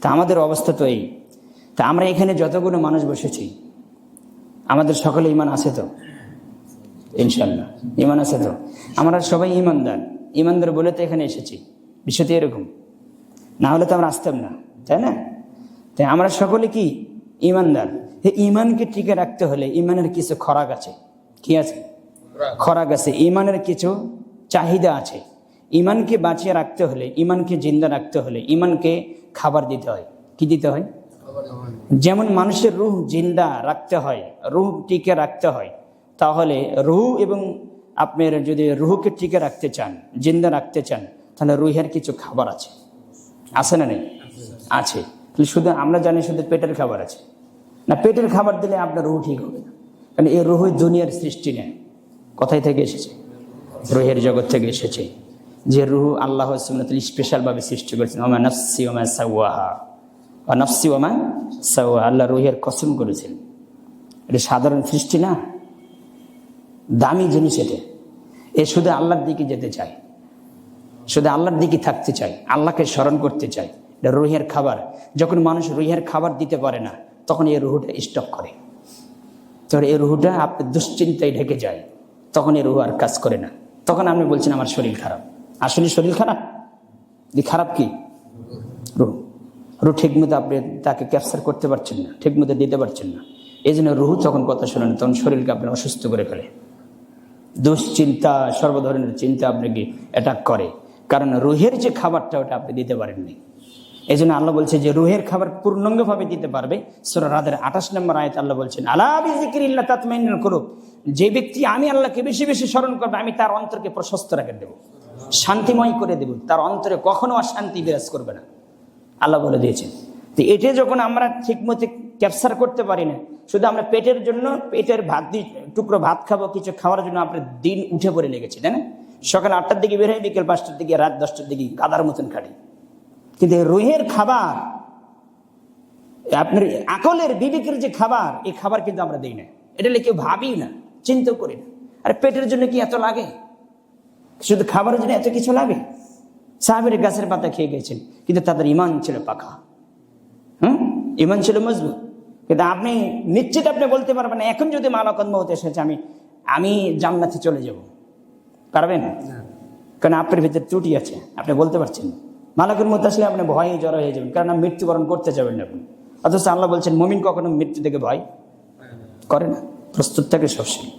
তা আমাদের অবস্থা তো এই। তা আমরা এখানে যতগুলো মানুষ বসেছি আমাদের সকলে ইমান আছে তো? ইনশাল্লাহ ইমান আছে তো? আমরা সবাই ইমানদার। ইমানদার বলে তো এখানে এসেছি, বিষয়টি এরকম। না হলে তো আমরা আসতাম না, তাই না? তাই আমরা সকলে কি ইমানদার। এই ইমানকে টিকে রাখতে হলে ইমানের কিছু খোরাক আছে। কি আছে? খোরাক আছে। ইমানের কিছু চাহিদা আছে। ইমানকে বাঁচিয়ে রাখতে হলে, ইমানকে জিন্দা রাখতে হলে ইমানকে খাবার দিতে হয়। কি দিতে হয়? যেমন মানুষের রুহ জিন্দা রাখতে হয়, রুহ টিকে রাখতে হয়, তাহলে রুহ এবং আপনার যদি রুহকে টিকে রাখতে চান, জিন্দা রাখতে চান, তাহলে রুহের কিছু খাবার আছে। আছে না নেই? আছে। শুধু আমরা জানি শুধু পেটের খাবার আছে না। পেটের খাবার দিলে আপনার রুহ ঠিক হবে না, কারণ এই রুহ দুনিয়ার সৃষ্টি নেই। কোথায় থেকে এসেছে? রুহের জগৎ থেকে এসেছে। যে রুহ আল্লাহ স্পেশালভাবে সৃষ্টি করেছেন, ওমা নাফসি ওমা সাওয়াহা, নাফসি ওমা সাওয়া, আল্লাহ রুহের কসম করেছেন। এটা সাধারণ সৃষ্টি না, দামি জিনিস। এ শুধু আল্লাহর দিকে যেতে চায়, শুধু আল্লাহর দিকে থাকতে চায়, আল্লাহকে স্মরণ করতে চায়। এটা রুহের খাবার। যখন মানুষ রুহের খাবার দিতে পারে না, তখন এই রুহটা স্টক করে। তখন এই রুহটা আপনার দুশ্চিন্তায় ঢেকে যায়, তখন এই রুহ আর কাজ করে না। তখন আপনি বলছেন আমার শরীর খারাপ। আসলে শরীর খারাপ? খারাপ কি? রুহ। রুহ ঠিক মতো আপনি তাকে ক্যাপচার করতে পারছেন না, ঠিক মতো দিতে পারছেন না। এই জন্য রুহ যখন কথা শোনেন তখন শরীরকে আপনি অসুস্থ করে ফেলে। দুশ্চিন্তা, সর্ব ধরনের চিন্তা আপনাকে অ্যাটাক করে, কারণ রুহের যে খাবারটা ওটা আপনি দিতে পারেননি। এই জন্য আল্লাহ বলছে যে রুহের খাবার পূর্ণাঙ্গভাবে দিতে পারবে। সূরা রাদের 28 নম্বর আয়াত আল্লাহ বলছেন, আলা বিযিকরিল্লাহ তাতমাইন্নুল কুলুব, যে ব্যক্তি আমি আল্লাহকে বেশি বেশি স্মরণ করবে, আমি তার অন্তরকে প্রশস্ত রেখে দেব, শান্তিময় করে দেব, তার অন্তরে কখনো অশান্তি বিরাজ করবে না, আল্লাহ বলে দিয়েছেন। তো এটা যখন আমরা ঠিক মতো ক্যাপচার করতে পারি না, শুধু আমরা পেটের জন্য, পেটের ভাত দিয়ে টুকরো ভাত খাবো, কিছু খাওয়ার জন্য আপনার দিন উঠে পড়ে লেগেছে, তাই না? সকাল 8টার দিকে বের হয়, বিকেল 5টার দিকে, রাত 10টার দিকে গাদার মতন খাটি। কিন্তু রুহের খাবার, আপনার আকলের বিবেকের যে খাবার, এই খাবার কিন্তু আমরা দিই না। এটা কেউ ভাবি না, চিন্তা করি না। আর পেটের জন্য কি এত লাগে? শুধু খাবারের জন্য এত কিছু লাগে? সাহাবীরা গাছের পাতা খেয়ে গেছেন, কিন্তু তাদের ইমান ছিল পাকা। ইমান ছিল মজবুত। কিন্তু আপনি নিশ্চিত আপনি বলতে পারবেন না, এখন যদি মালাকুল মউত এসেছে আমি জান্নাতে চলে যাব, পারবেন? কারণ আপনার ভিতরে ত্রুটি আছে, আপনি বলতে পারছেন। মালাকুল মউত আসলে আপনি ভয়ে জড়ো হয়ে যাবেন, কারণ মৃত্যুবরণ করতে যাবেন না আপনি। অথচ আল্লাহ বলছেন মুমিন কখনো মৃত্যু থেকে ভয় করে না, প্রস্তুত থাকে সবসময়।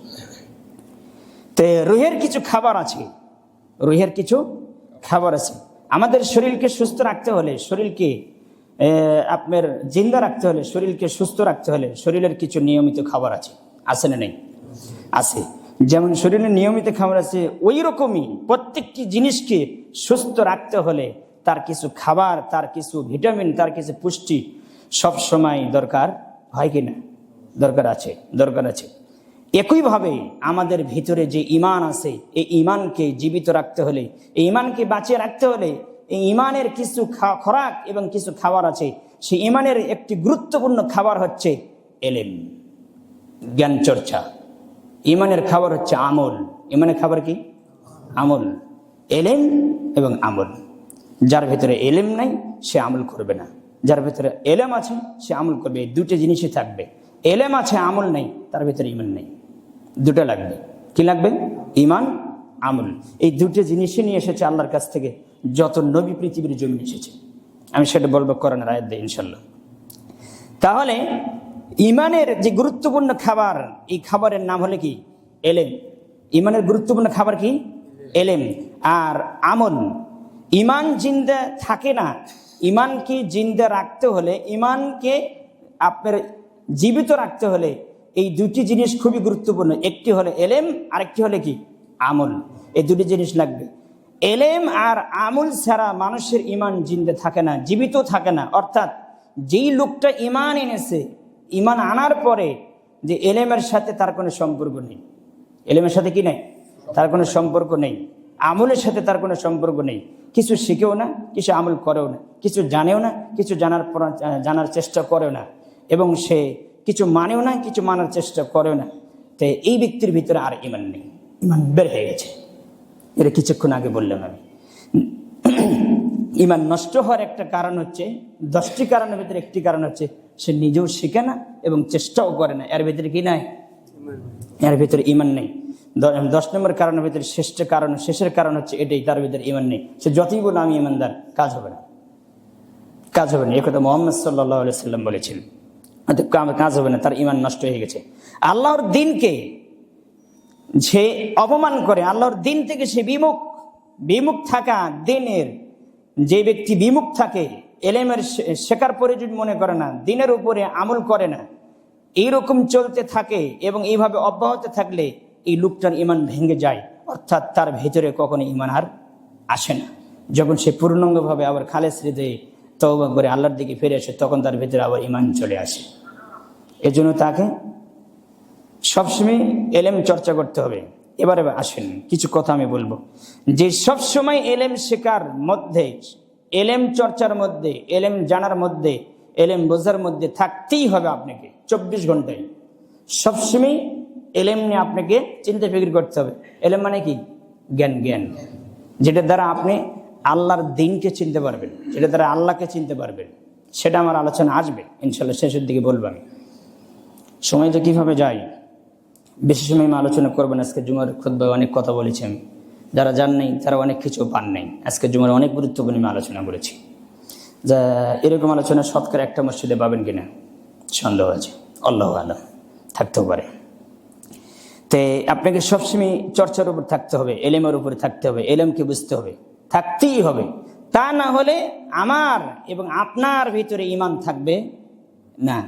তো রুহের কিছু খাবার আছে, রুহের কিছু খাবার আছে। আমাদের শরীরকে সুস্থ রাখতে হলে, শরীরকে আপনার জিন্দা রাখতে হলে, শরীরকে সুস্থ রাখতে হলে শরীরের কিছু নিয়মিত খাবার আছে। আছে না নেই? আছে। যেমন শরীরের নিয়মিত খাবার আছে, ওই রকমই প্রত্যেকটি জিনিসকে সুস্থ রাখতে হলে তার কিছু খাবার, তার কিছু ভিটামিন, তার কিছু পুষ্টি সব সময় দরকার হয় কিনা? দরকার আছে, দরকার আছে। একইভাবে আমাদের ভিতরে যে ঈমান আছে, এই ঈমানকে জীবিত রাখতে হলে, এই ঈমানকে বাঁচিয়ে রাখতে হলে এই ঈমানের কিছু খোরাক এবং কিছু খাবার আছে। সেই ঈমানের একটি গুরুত্বপূর্ণ খাবার হচ্ছে ইলম, জ্ঞান চর্চা। ঈমানের খাবার হচ্ছে আমল। ঈমানের খাবার কি? আমল। ইলম এবং আমল। যার ভিতরে ইলম নাই সে আমল করবে না, যার ভিতরে ইলম আছে সে আমল করবে। এই দুটো জিনিসই থাকবে। ইলম আছে, আমল নেই, তার ভিতরে ঈমান নেই। দুটো লাগবে। কি লাগবে? ঈমান, আমল। এই দুটো জিনিসই নিয়ে এসেছে আল্লাহর কাছ থেকে যত নবী পৃথিবীর জমিনে এসেছে। আমি সেটা বলবো কোরআনের আয়াত দিয়ে ইনশাল্লাহ। তাহলে ঈমানের যে গুরুত্বপূর্ণ খাবার, এই খাবারের নাম হলো কি? ইলম। ঈমানের গুরুত্বপূর্ণ খাবার কি? ইলম আর আমল। ঈমান জিন্দা থাকে না। ঈমানকে জিন্দা রাখতে হলে, ঈমানকে আপনার জীবিত রাখতে হলে এই দুটি জিনিস খুবই গুরুত্বপূর্ণ। একটি হলো ইলম, আরেকটি হলো কি? আমল। এই দুটি জিনিস লাগবে। ইলম আর আমল ছাড়া মানুষের ঈমান জিন্দা থাকে না, জীবিত থাকে না। অর্থাৎ যেই লোকটা ঈমান এনেছে, ঈমান আনার পরে যে ইলমের সাথে তার কোনো সম্পর্ক নেই, ইলমের সাথে কি নেই? তার কোনো সম্পর্ক নেই। আমলের সাথে তার কোনো সম্পর্ক নেই। কিছু শিখেও না, কিছু আমল করেও না, কিছু জানেও না, কিছু জানার চেষ্টা করেও না, এবং সে কিছু মানেও না, কিছু মানার চেষ্টা করেও না। তো এই ব্যক্তির ভিতরে আর ঈমান নেই, ঈমান বের হয়ে গেছে। এটা কিছুক্ষণ আগে বললাম আমি। ইমান নষ্ট হওয়ার একটা কারণ হচ্ছে, 10টি কারণের ভিতরে একটি কারণ হচ্ছে সে নিজেও শিখে না এবং চেষ্টাও করে না। এর ভিতরে কি নাই? এর ভিতরে ইমান নেই। 10 নম্বর কারণের ভিতরে শেষের কারণ হচ্ছে এটাই, তার ভিতরে ইমান নেই। সে যতই বলে আমি ইমানদার, কাজ হবে না, কাজ হবে না। এ কথা মুহাম্মদ সাল্লাল্লাহু আলাইহি সাল্লাম বলেছেন। কাজ হবে না, তার ইমান নষ্ট হয়ে গেছে। আল্লাহর দিনকে সে অপমান করে, আল্লাহর দিন থেকে সে বিমুখ থাকা, দিনের যে ব্যক্তি বিমুখ থাকে, এলেমের শেখার প্রয়োজন মনে করে না, দিনের উপরে আমল করে না, এইরকম চলতে থাকে এবং এইভাবে অব্যাহত থাকলে এই লোকটার ইমান ভেঙে যায়, অর্থাৎ তার ভেতরে কখনো ইমান আর আসে না। যখন সে পূর্ণাঙ্গভাবে আবার খালেস হৃদয়ে তওবা করে আল্লাহর দিকে ফিরে আসে, তখন তার ভেতরে আবার ইমান চলে আসে। এজন্য তাকে সবসময় এলেম চর্চা করতে হবে। এবারে আসেন কিছু কথা আমি বলবো, যে সবসময় এলেম শেখার মধ্যে, এলেম চর্চার মধ্যে, এলেম জানার মধ্যে, এলেম বোঝার মধ্যে থাকতেই হবে আপনাকে 24 ঘন্টায়। সবসময় এলেম নিয়ে আপনাকে চিন্তা ফিকির করতে হবে। এলেম মানে কি? জ্ঞান, যেটার দ্বারা আপনি আল্লাহর দিনকে চিনতে পারবেন, যেটার দ্বারা আল্লাহকে চিনতে পারবেন। সেটা আমার আলোচনা আসবে ইনশাল্লাহ, শেষের দিকে বলবো আমি। সময়টা কিভাবে যায়, বেশি সময় আমি আলোচনা করবেন। আজকে জুমার খুতবায় অনেক কথা বলেছি আমি, যারা জান নাই তারা অনেক কিছু পান নাই। আজকে জুমার অনেক গুরুত্বপূর্ণ আমি আলোচনা করেছি। যা এরকম আলোচনা শতকরা একটা মসজিদে পাবেন কিনা সন্দেহ আছে, আল্লাহু আলাম, থাকতেও পারে। তে আপনাকে সবসময় চর্চার উপর থাকতে হবে, এলেমের উপরে থাকতে হবে, এলেমকে বুঝতে হবে, থাকতেই হবে। তা না হলে আমার এবং আপনার ভিতরে ইমান থাকবে না।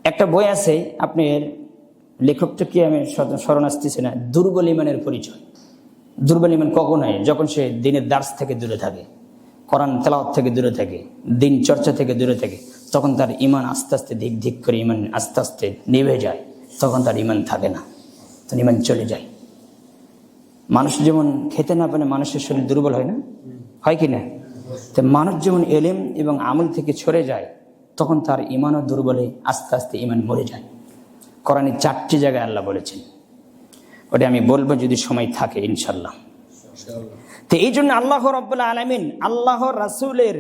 একটা বই আছে, আপনার লেখকটা কি আমি স্মরণ আসতেছি না, দুর্বল ইমানের পরিচয়। দুর্বল ইমান কখন হয়? যখন সে দিনের দার্স থেকে দূরে থাকে, কোরআন তেলাওয়াত থেকে দূরে থাকে, দিন চর্চা থেকে দূরে থাকে, তখন তার ইমান আস্তে আস্তে ধিক করে ইমান আস্তে আস্তে নিভে যায়, তখন তার ইমান থাকে না, তখন ইমান চলে যায়। মানুষ যেমন খেতে না পারে মানুষের শরীর দুর্বল হয় না, হয় কি না? তো মানুষ যেমন এলেম এবং আমল থেকে সরে যায়, তখন তার ইমানও দুর্বলে আস্তে আস্তে ইমান মরে যায়। কোরআনে 4টি জায়গায় আল্লাহ বলেছেন, ওটা আমি বলবো যদি সময় থাকে ইনশাল্লাহ। তো এই জন্য আল্লাহ রাব্বুল আলামিন, আল্লাহ রাসূলের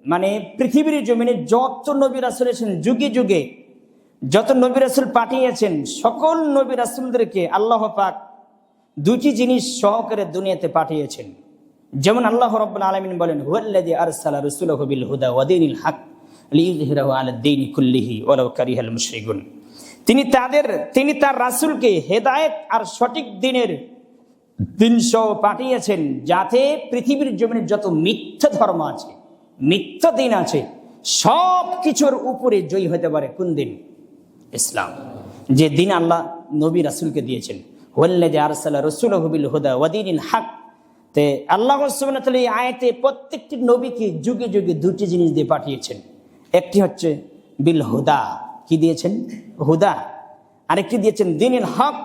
মানে পৃথিবীর জমিনে যত নবী রাসূল এসেছেন, যুগে যুগে যত নবী রাসূল পাঠিয়েছেন, সকল নবী রাসূলদেরকে আল্লাহ পাক 2টি জিনিস সহকারে দুনিয়াতে পাঠিয়েছেন। যেমন আল্লাহ রাব্বুল আলামিন বলেন, হুয়াল্লাযী আরসালা রাসূলাহু বিল হুদা ওয়া দীনিল হক লিইয়ুযহিরাহু আলাদ দীনি কুল্লিহি ওয়ালাউ কারিহাল মুশরিকুন। তিনি তার রাসূলকে হেদায়েত আর সঠিক দিন সহ পাঠিয়েছেন, যাতে পৃথিবীর জমিনে যত মিথ্যা ধর্ম আছে, মিথ্যা দিন আছে, সব কিছুর উপরে জয়ী হতে পারে। কোন দিন? ইসলাম, যে দিন আল্লাহ নবী রাসূলকে দিয়েছেন। হুয়াল্লাযী আরসালা রাসূলাহু বিল হুদা ওয়া দীনিল হক। তে আল্লাহ সুবহানাহু ওয়া তাআলা এই আয়াতে প্রত্যেকটি নবীকে যুগে যুগে 2টি জিনিস দিয়ে পাঠিয়েছেন। একটি হচ্ছে বিল হুদা, কি দিয়েছেন? হুদা। আরেকটি দিয়েছেন দীনিল হক।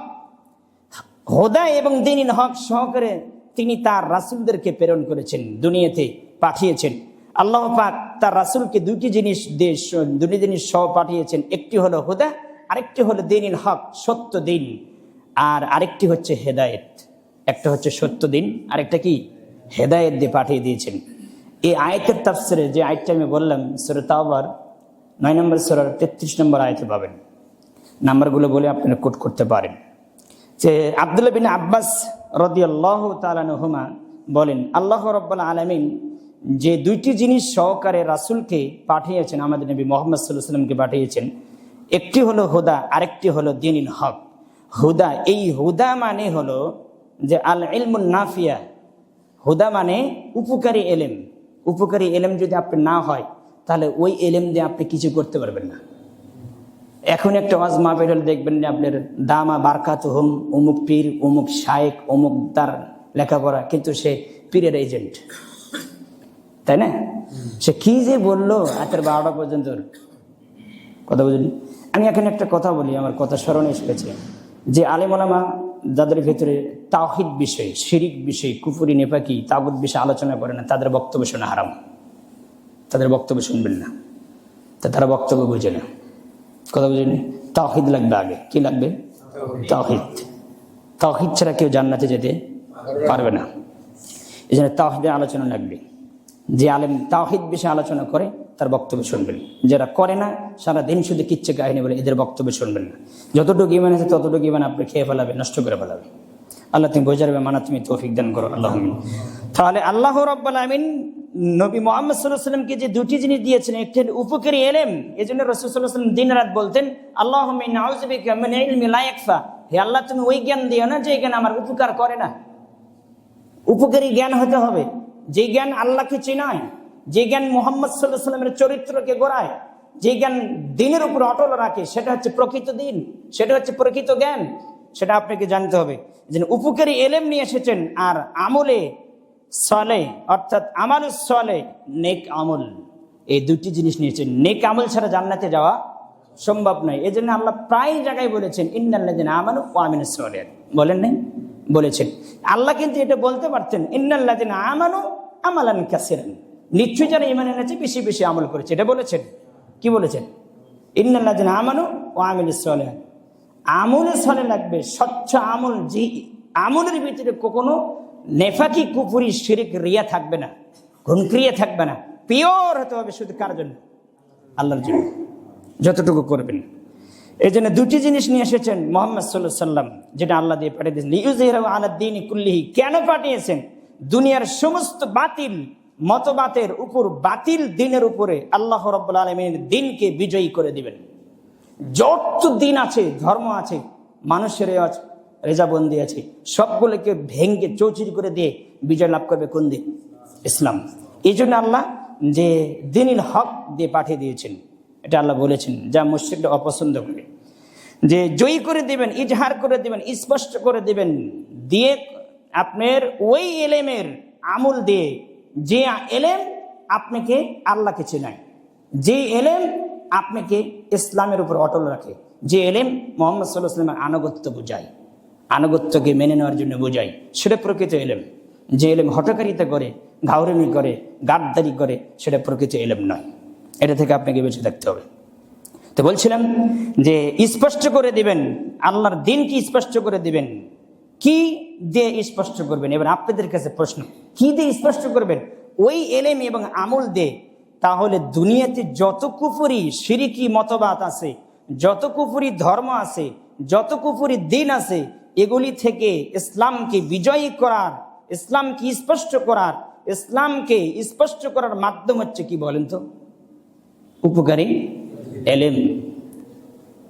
হুদা এবং দীনিল হক সহকারে তিনি তার রাসূলদেরকে প্রেরণ করেছেন, দুনিয়াতে পাঠিয়েছেন। আল্লাহ পাক তার রাসূলকে 2টি জিনিস সহ পাঠিয়েছেন। একটি হলো হুদা, আরেকটি হলো দীনিল হক, সত্য দিন, আর আরেকটি হচ্ছে হেদায়েত। একটা হচ্ছে সত্য দিন, আরেকটা কি? হেদায়েত দিয়ে পাঠিয়ে দিয়েছেন। এই আয়াতের তাফসিরে যে আয়াতটা আমি বললাম, সূরা তাওবার 9 নম্বর সূরার 33 নম্বর আয়াতে পাবেন। নাম্বারগুলো বলে আপনারা কোট করতে পারেন। যে আব্দুল্লাহ বিন আব্বাস রাদিয়াল্লাহু তাআলা আনহুমা বলেন, আল্লাহ রাব্বুল আলামিন যে 2টি জিনিস সহকারে রাসূলকে পাঠিয়েছেন, আমাদের নবী মুহাম্মদ সাল্লাল্লাহু আলাইহি ওয়াসাল্লামকে পাঠিয়েছেন, একটি হলো হুদা, আরেকটি হলো দীনিল হক। হুদা, এই হুদা মানে হলো যে আল ইলমুন নাফিয়া। হুদা মানে উপকারী এলেম। উপকারী এলেম যদি আপনি না হয়, তাহলে ওই এলেম দিয়ে আপনি কিছু করতে পারবেন না। এখন একটা ওয়াজ মাহফিল হলে দেখবেন যে আপনার দামা বারকাতুহুম, অমুক পীর, অমুক শায়েখ, অমুক তার লেখাপড়া, কিন্তু সে পীরের এজেন্ট, তাই না? সে কি যে বললো রাতের 12টা পর্যন্ত কথা বুঝলি। আমি এখন একটা কথা বলি, আমার কথা স্মরণে এসেছে, যে আলেম ওলামা যাদের ভেতরে তাওহীদ বিষয়, শিরিক বিষয়, কুফরি, নেপাকি, তাগুত বিষয়ে আলোচনা করে না, তাদের বক্তব্য শোনা হারাম। তাদের বক্তব্য শুনবেন না, তারা বক্তব্য বুঝে না, কথা বুঝেনি। তাওহীদ লাগবে আগে। কি লাগবে? তাওহীদ। তাওহীদ ছাড়া কেউ জান্নাতে যেতে পারবে না। এই জন্য তাওহীদের আলোচনা লাগবে। যে আলেম তাওহীদ বিষয়ে আলোচনা করে তার বক্তব্য শুনবেন, যারা করে না সারা দিন শুধু কিচ্ছা কাহিনী বলে এদের বক্তব্য শুনবেন না। যতটুকু ইমান আছে ততটুকু ইমান আপনি খেয়ে ফেলাবে, নষ্ট করে ফেলাবে। আল্লাহ তুমি বোঝাবে, মানা তুমি তৌফিক দান করো আল্লাহ। তাহলে আল্লাহ রাব্বুল আলামিন নবী মুহাম্মদ সাল্লাল্লাহু আলাইহি ওয়াসাল্লামকে যে দুটি জিনিস দিয়েছেন, একটি উপকারী ইলম, এজন্য রাসূল সাল্লাল্লাহু আলাইহি ওয়াসাল্লাম দিন রাত বলতেন আল্লাহুম্মা ইন্নী আউযু বিকা মিন ইলমি লা ইয়াকফা, হে আল্লাহ তুমি ওই জ্ঞান দিও না যে জ্ঞান আমার উপকার করে না। উপকারী জ্ঞান হতে হবে, যে জ্ঞান আল্লাহকে চেনায়, যে জ্ঞান মুহাম্মদ সাল্লাল্লাহু আলাইহি ওয়াসাল্লামের চরিত্রকে গড়ায়, যে জ্ঞান দিনের উপর অটল রাখে, সেটা হচ্ছে প্রকৃত দিন, সেটা হচ্ছে প্রকৃত জ্ঞান। সেটা আপনাকে জানতে হবে যে উপকারী ইলম নিয়ে এসেছেন আর আমলে সালেহ অর্থাৎ আমালুস সালেহ, নেক আমল, এই দুটি জিনিস নিয়েছেন। নেক আমল ছাড়া জান্নাতে যাওয়া সম্ভব নয়। এই জন্য আল্লাহ প্রায় জায়গায় বলেছেন ইন্নাল্লাযিনা আমানু ওয়া আমিলুস সালিহাত, বলেন নাই? বলেছেন। আল্লাহ কিন্তু এটা বলতে পারতেন ইন্নাল্লাযিনা আমানু আমালান কাসীরান, নিশ্চয়ই যারা ঈমান এনেছে বেশি বেশি আমল করেছে, এটা বলেছেন। কি বলেছেন? ইন্নাল্লাযিনা আমানু ওয়া আমিলুস সালিহাত। আমলে সালেহ লাগবে, স্বচ্ছ আমল, যে আমলের ভিতরে কখনো নেফাকি, কুফরি, শিরক, রিয়া থাকবে না, ঘুনক্রিয়া থাকবে না। পিওর হতে হবে শুধু কার জন্য? আল্লাহর জন্য, যতটুকু করবেন। এই জন্য দুটি জিনিস নিয়ে এসেছেন মুহাম্মদ সাল্লাল্লাহু আলাইহি ওয়াসাল্লাম, যেটা আল্লাহ দিয়ে পাঠিয়ে দিয়েছেন লিইউযহিরাহু আলাদ দীনি কুল্লিহি। কেন পাঠিয়েছেন? দুনিয়ার সমস্ত বাতিল মতবাদের উপর, বাতিল দিনের উপরে আল্লাহ রাব্বুল আলামিনের দ্বীনকে বিজয়ী করে দিবেন। যত দিন আছে, ধর্ম আছে, মানুষের রেজাবন্দি আছে, সবগুলোকে ভেঙ্গে চৌচির করে দিয়ে বিজয় লাভ করবে কোন দিন? ইসলাম। এই জন্য আল্লাহ যে দ্বীনুল হক দিয়ে পাঠিয়ে দিয়েছেন, এটা আল্লাহ বলেছেন, যা মুশরিকরা অপছন্দ করে, যে জয়ী করে দিবেন, ইজহার করে দিবেন, স্পষ্ট করে দিবেন, দিয়ে আপনার ওই এলেমের আমল দিয়ে, যে এলেম আপনাকে আল্লাহকে চেনায়, যে এলেম আপনাকে ইসলামের উপর অটল রাখে, যে এলেম মুহাম্মদ সাল্লাল্লাহু আলাইহি ওয়াসাল্লামের আনুগত্য বোঝায়, আনুগত্যকে মেনে নেওয়ার জন্য বোঝায়, সেটা প্রকৃত এলেম। যে এলেম হঠকারিতা করে, ঘাউরানি করে, গাদ্দারি করে, সেটা প্রকৃত এলেম নয়। এটা থেকে আপনাকে বেঁচে থাকতে হবে। তো বলছিলাম যে স্পষ্ট করে দিবেন, আল্লাহর দ্বীনকে স্পষ্ট করে দিবেন। কি দিয়ে স্পষ্ট করবেন? এবার আপনাদের কাছে প্রশ্ন, কি দিয়ে স্পষ্ট করবেন? ওই এলেম এবং আমল দিয়ে। তাহলে দুনিয়াতে যত কুফরি শিরকি মতবাদ আছে, যত কুফরি ধর্ম আছে, যত কুফরি দিন আছে, এগুলি থেকে ইসলামকে বিজয়ী করার, ইসলামকে স্পষ্ট করার, ইসলামকে স্পষ্ট করার মাধ্যম হচ্ছে কি বলেন তো? উপকারী এলেম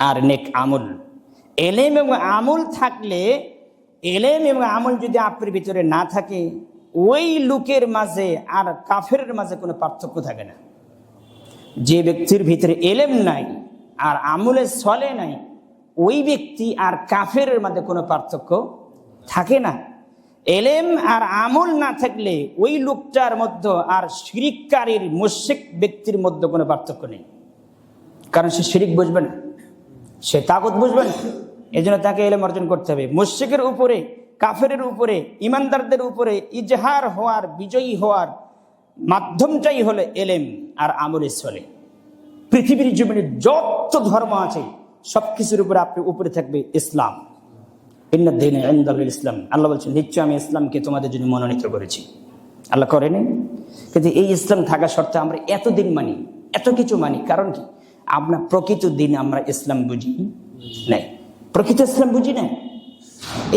আর নেক আমল। এলেম এবং আমল থাকলে, এলেম এবং আমল যদি আপনার ভিতরে না থাকে, ওই লোকের মাঝে আর কাফেরের মাঝে কোনো পার্থক্য থাকে না। যে ব্যক্তির ভিতরে এলেম নাই আর আমলে চলে নাই, ওই ব্যক্তি আর কাফেরের মাঝে কোনো পার্থক্য থাকে না। এলেম আর আমল না থাকলে ওই লোকটার মধ্যে আর শিরিককারীর মুশরিক ব্যক্তির মধ্যে কোনো পার্থক্য নেই। কারণ সে শিরিক বুঝবে না, সে তাগুত বুঝবে না। এই জন্য তাকে এলেম অর্জন করতে হবে। মুশরিকের উপরে, কাফেরের উপরে, ইমানদারদের উপরে ইজহার হওয়ার, বিজয়ী হওয়ার মাধ্যমটাই হলো এলেম আর আমলে চলে। পৃথিবীর জীবনে যত ধর্ম আছে সব কিছুর উপরে আপনি উপরে থাকবে ইসলাম। ইন্না দীনা ইনদাল্লাহিল ইসলাম। আল্লাহ বলছেন নিশ্চয় আমি ইসলামকে তোমাদের জন্য মনোনীত করেছি। আল্লাহ করেনি? কিন্তু এই ইসলাম থাকা সত্ত্বে আমরা এতদিন মানি, এত কিছু মানি, কারণ কি? আমরা প্রকৃত দিন আমরা ইসলাম বুঝি নাই, প্রকৃত ইসলাম বুঝি না।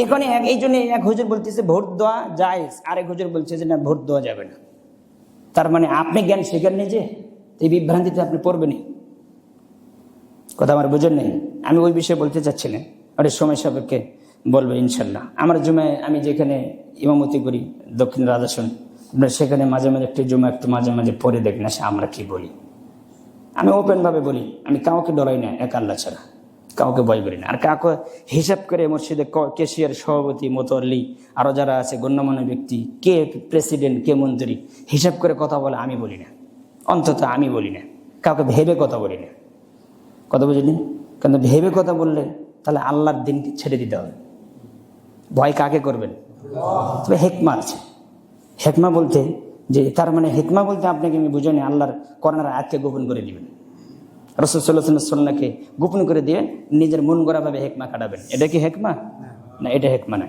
এখানে এই জন্য এক হুজুর বলতেছে ভোট দেওয়া জায়েজ, আরেক হুজুর বলছে যে না, ভোট দেওয়া যাবে না। তার মানে আপনি জ্ঞান শিখেন নেই, যে এই বিভ্রান্তিতে আপনি পড়বেনি। কথা আমার বুঝেন নেই। আমি ওই বিষয়ে বলতে চাচ্ছি না, ওটা সময় সাপেক্ষে বলবো ইনশাল্লাহ। আমার জুমায় আমি যেখানে ইমামতি করি, দক্ষিণ রাজাসন, আপনার সেখানে মাঝে মাঝে একটু জুমা একটু মাঝে মাঝে পড়ে দেখ না, সে আমরা কি বলি। আমি ওপেনভাবে বলি, আমি কাউকে ডরাই না, এক আল্লাহ ছাড়া কাউকে ভয় করি না। আর কাউকে হিসাব করে মসজিদে কেশিয়ার, সভাপতি, মোতল্লি, আরও যারা আছে গণ্যমান্য ব্যক্তি, কে প্রেসিডেন্ট, কে মন্ত্রী, হিসাব করে কথা বলে আমি বলি না, অন্তত আমি বলি না। কাউকে ভেবে কথা বলি না। কথা বুঝিনি? কারণ ভেবে কথা বললে তাহলে আল্লাহর দিনকে ছেড়ে দিতে হবে। ভয় কাকে করবেন? তবে হেকমা আছে। হেকমা বলতে যে, তার মানে হেকমা বলতে আপনাকে আমি বুঝাইনি আল্লাহর কোরআনের আয়াতকে গোপন করে দিবেন, রাসূল সাল্লাল্লাহু আলাইহি ওয়াসাল্লামকে গোপন করে দিবেন, নিজের মন গড়া ভাবে হেকমা কাটাবেন। এটা কি হেকমা? না, এটা হেকমা না।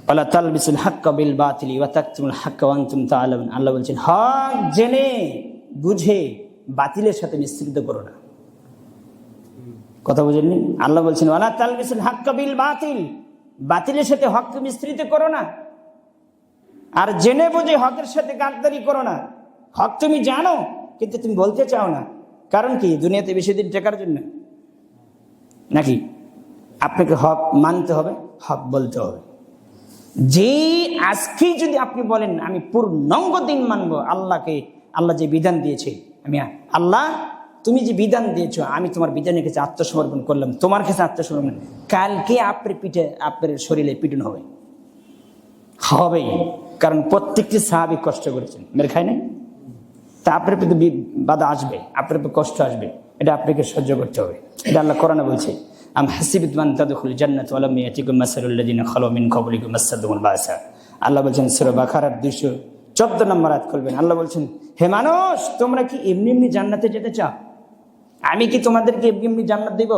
ওয়ালা তালবিসুল হাক্কা বিল বাতিলি ওয়া তাকতুমুল হাক্কা ওয়া আনতুম তা'লামুন। আল্লাহ বলছেন হক জেনে বুঝে বাতিলের সাথে মিশ্রিত করো না। কথা বুঝেননি? আল্লাহ বলছেন ওয়ালা তালবিসুল হাক্কা বিল বাতিল, বাতিলের সাথে হককে মিশ্রিত করো না। আর জেনে বুঝে হকের সাথে গাদ্দারি করো না। হক তুমি জানো কিন্তু তুমি বলতে চাও না। কারণ কি? দুনিয়াতে বেশি দিন টেকার জন্য নাকি? আপনাকে হক মানতে হবে, হক বলতে হবে। যে আজকে যদি আপনি বলেন আমি পূর্ণাঙ্গ দিন মানবো আল্লাহকে, আল্লাহ যে বিধান দিয়েছে, আমি আল্লাহ তুমি যে বিধান দিয়েছো আমি তোমার বিধানের কাছে আত্মসমর্পণ করলাম, তোমার কাছে আত্মসমর্পণ, কালকে আপনার পিঠে আপনার শরীরে পিটন হবে, হবেই। কারণ প্রত্যেকটি সাহাবী কষ্ট করেছেন, মেরে খায় নাই। তা আপনার প্রতি বাধা আসবে, আপনার প্রতি কষ্ট আসবে, এটা আপনাকে সহ্য করতে হবে। এটা আল্লাহ কোরআনে বলছে আম হাসিবতুম আন তাদখুলুল জান্নাতা ওয়া লাম ইয়াতিকুম মাসালুল লাযিনা খালু মিন ক্বাবলিকুম মাসাদহুমুল বাসা। আল্লাহ বলছেন সূরা বাকারার 214 নম্বর আয়াত খুলবেন। আল্লাহ বলছেন হে মানুষ, তোমরা কি এমনি এমনি জান্নাতে যেতে চাও? আমি কি তোমাদেরকে এমনি এমনি জান্নাত দেব?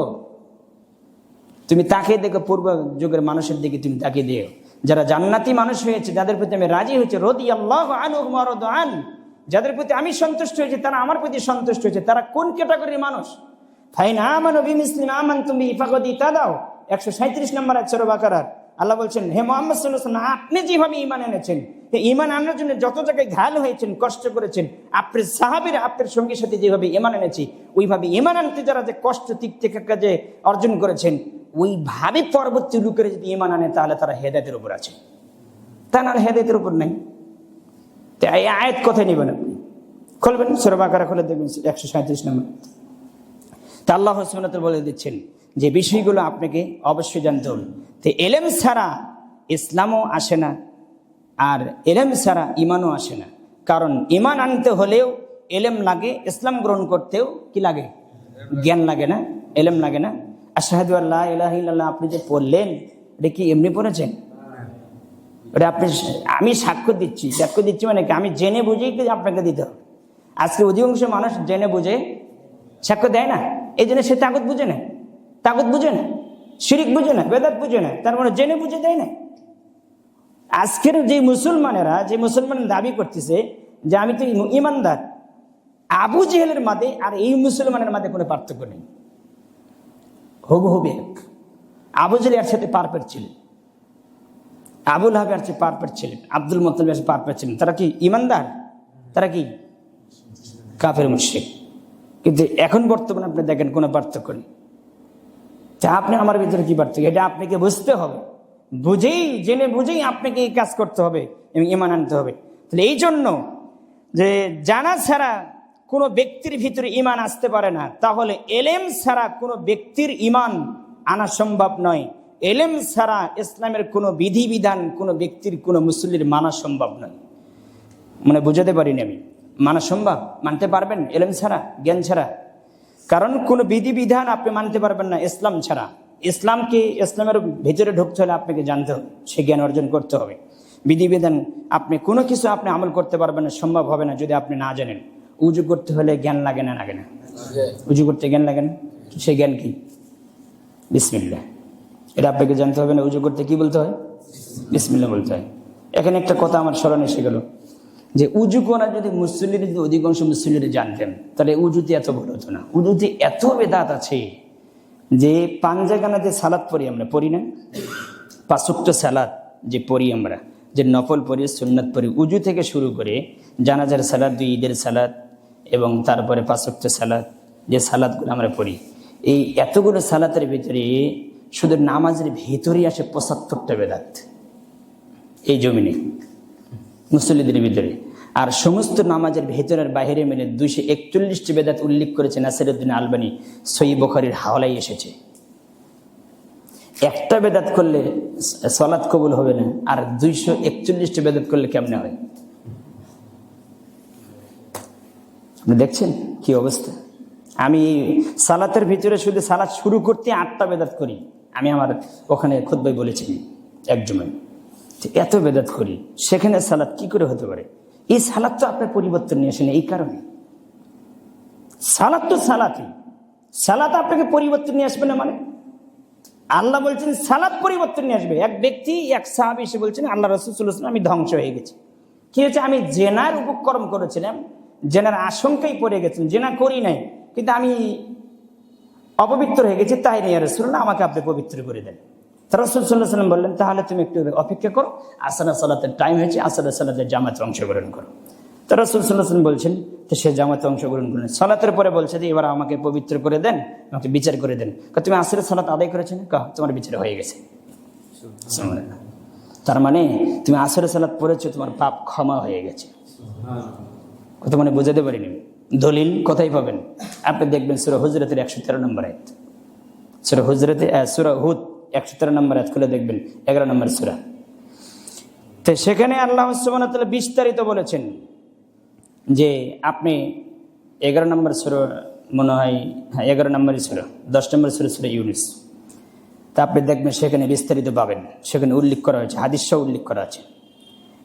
তুমি তাকিয়ে দেখো, পূর্ব যুগের মানুষের দিকে তুমি তাকিয়ে দিও, যারা জান্নাতি মানুষ হয়েছে, যাদের প্রতি আমি রাজি হয়েছে, রাদিয়াল্লাহু আনহুম ওয়া রাদু আন, যাদের প্রতি আমি সন্তুষ্ট হয়েছি তারা আমার প্রতি সন্তুষ্ট হয়েছে। তারা কোন ক্যাটাগরির মানুষ? ফাইন আমানু বিমিসলি মা আমানতুম বিহি ফাকাদ ইহতাদাও। 137 নম্বর আয়াত সূরা বাকারার। আল্লাহ বলছেন হে মুহাম্মদ সাল্লাল্লাহু আলাইহি ওয়াসাল্লাম, আপনি যেভাবে ঈমান এনেছেন, এই ঈমান আনার জন্য যত জায়গায় ঘায়াল হয়েছেন, কষ্ট করেছেন, আপনার সাহাবীরা আপনার সঙ্গীর সাথে যেভাবে ঈমান এনেছি, ওইভাবে ঈমান আনতে যারা যে কষ্ট তিক্ততা যে অর্জন করেছেন, ওইভাবে পরবর্তী লোকেরা যদি ঈমান আনে তাহলে তারা হেদায়েতের উপর আছে, তা না হেদায়েতের উপর নাই। তো এই আয়াত কোথায় নেবেন আপনি? খুলবেন সূরা বাকারা, খুলে দেখবেন 137 নম্বর। তা আল্লাহ সুবহানাহু ওয়া তাআলা বলে দিচ্ছেন যে বিষয়গুলো আপনাকে অবশ্যই জানতে হবে। তো এলেম ছাড়া ইসলামও আসে না, আর এলেম ছাড়া ইমানও আসে না। কারণ ইমান আনতে হলেও এলেম লাগে, ইসলাম গ্রহণ করতেও কি লাগে? জ্ঞান লাগে না, এলেম লাগে না। আশহাদু আল্লা ইলাহা ইল্লাল্লাহ আপনি যে পড়লেন, এটা কি এমনি পড়েছেন? ওটা আপনি, আমি সাক্ষ্য দিচ্ছি মানে কি? আমি জেনে বুঝেই আপনাকে দিতে হবে। আজকে অধিকাংশ মানুষ জেনে বুঝে সাক্ষ্য দেয় না, এই জন্য সে তাগুত বুঝে না, শিরিক বুঝে না, বেদাত বুঝে না, তার মানে জেনে বুঝে দেয় না। আজকের যে মুসলমান দাবি করতেছে যে আমি তো ইমানদার, আবু জেহেলের মাঝে আর এই মুসলমানের মাঝে কোনো পার্থক্য নেই, হুবহু এক। আবু জেহেল এর সাথে পারফেক্ট ছিলেন, আবুল হাব এর সাথে পারফেক্ট ছিলেন, আব্দুল মুত্তালিব এর সাথে পারফেক্ট ছিলেন। তারা কি ইমানদার? তারা কি কাফের মুশরিক। কিন্তু এখন বর্তমানে আপনি দেখেন কোনো পার্থক্য নেই। তা আপনি আমার ভিতরে কি পার্থক্য, এটা আপনাকে বুঝতে হবে, জেনে বুঝেই আপনাকে এই কাজ করতে হবে এবং ঈমান আনতে হবে। তাহলে এই জন্য যে জানা ছাড়া কোনো ব্যক্তির ভিতরে ঈমান আসতে পারে না, তাহলে এলেম ছাড়া কোনো ব্যক্তির ঈমান আনা সম্ভব নয়। এলেম ছাড়া ইসলামের কোনো বিধিবিধান কোনো ব্যক্তির, কোনো মুসল্লির মানা সম্ভব নয়। মানে বুঝাতে পারিনি আমি, মানা সম্ভব, মানতে পারবেন এলেম ছাড়া, জ্ঞান ছাড়া। কারণ কোনো বিধিবিধান আপনি মানতে পারবেন না ইসলাম ছাড়া। ইসলামের ভিতরে ঢুকতে হলে আপনাকে জানতে হবে, সে জ্ঞান অর্জন করতে হবে। বিধিবিধান আপনি কোনো কিছু আপনি আমল করতে পারবেন না, সম্ভব হবে না যদি আপনি না জানেন। উজু করতে হলে জ্ঞান লাগে না? উজু করতে জ্ঞান লাগে না? সে জ্ঞান কি? বিসমিল্লাহ, এটা আপনাকে জানতে হবে না। উজু করতে কি বলতে হয়? বিসমিল্লাহ বলতে হয়। এখানে একটা কথা আমার স্মরণে এসে গেল যে উজু করা যদি মুসল্লিরা, যদি অধিকাংশ মুসল্লিরা জানতেন তাহলে উজুতে এত ভুল হতো না। উজুতে এত বেদাত আছে যে পাঞ্জাগানাতে সালাত পড়ি না, 5 ওয়াক্ত সালাত যে পড়ি আমরা, যে নফল পড়ি, সুন্নাত পড়ি, উজু থেকে শুরু করে জানাজার সালাত, 2 ঈদের সালাত এবং তারপরে 5 ওয়াক্ত সালাত, যে সালাতগুলো আমরা পড়ি, এই এতগুলো সালাতের ভিতরে শুধু নামাজের ভিতরেই আসে 75টা বেদাত এই জমিনে মুসল্লিদের ভিতরে। আর সমস্ত নামাজের ভেতরের বাহিরে মিলে 241টি বেদাত উল্লেখ করেছে নাসিরউদ্দিন আলবানী, সহিহ বুখারীর হাওলায় এসেছে। একটা বেদাত করলে সালাত কবুল হবে না, আর 241টি বেদাত করলে কেমনে হয়? আপনি দেখছেন কি অবস্থা। আমি সালাতের ভিতরে শুধু সালাত শুরু করতে 8টা বেদাত করি। আমি আমার ওখানে খুতবায় বলেছি এক জুমায়, এত বেদাত করি, সেখানে সালাত কি করে হতে পারে? এই সালাত তো আপনার পরিবর্তন নিয়ে আসেন। এই কারণে সালাত তো সালাতই, সালাত আপনাকে পরিবর্তন নিয়ে আসবে না। মানে আল্লাহ বলছেন সালাত পরিবর্তন নিয়ে আসবে। এক ব্যক্তি, এক সাহাবী এসে বলছেন, আল্লাহ রাসূল সাল্লাল্লাহু আলাইহি ওয়াসাল্লাম, আমি ধ্বংস হয়ে গেছি। কি হয়েছে? আমি জেনার উপক্রম করেছিলাম, জেনার আশঙ্কায় পড়ে গেছিলাম, জেনা করি নাই, কিন্তু আমি অপবিত্র হয়ে গেছি, তাই নিয়ে রাসূলুল্লাহ আমাকে আপনি পবিত্র করে দেন। তা রাসূল সাল্লাল্লাহু আলাইহি ওয়াসাল্লাম বললেন, তাহলে তুমি একটু অপেক্ষা করো, আসরের সালাতের টাইম হয়েছে, আসরের সালাতের জামাতে অংশগ্রহণ করো। তো রাসূল সাল্লাল্লাহু আলাইহি ওয়াসাল্লাম বলছেন, তো সে জামাতে অংশগ্রহণ করলেন। সালাতের পরে বলছে যে এবার আমাকে পবিত্র করে দেন, আমাকে বিচার করে দেন। তুমি আসরের সালাত আদায় করেছো না? তোমার বিচার হয়ে গেছে। তার মানে তুমি আসরের সালাত পড়েছো, তোমার পাপ ক্ষমা হয়ে গেছে। কত মানে বোঝাতে পারিনি। দলিল কোথায় পাবেন? আপনি দেখবেন সূরা হুজরাতের 113 নম্বর আয়াত। সূরা হুজরাতে সূরা হুদ 113 নম্বর আয়াত খুলে দেখবেন, 11 নম্বর সূরা। তো সেখানে আল্লাহ সুবহানাহু ওয়া তাআলা বিস্তারিত বলেছেন যে আপনি 11 নম্বর সূরা, মনে হয় 11 নম্বরই সূরা, 10 নম্বর সূরা, সূরা ইউনূস। তা আপনি দেখবেন সেখানে বিস্তারিত পাবেন, সেখানে উল্লেখ করা হয়েছে, হাদিসও উল্লেখ করা আছে।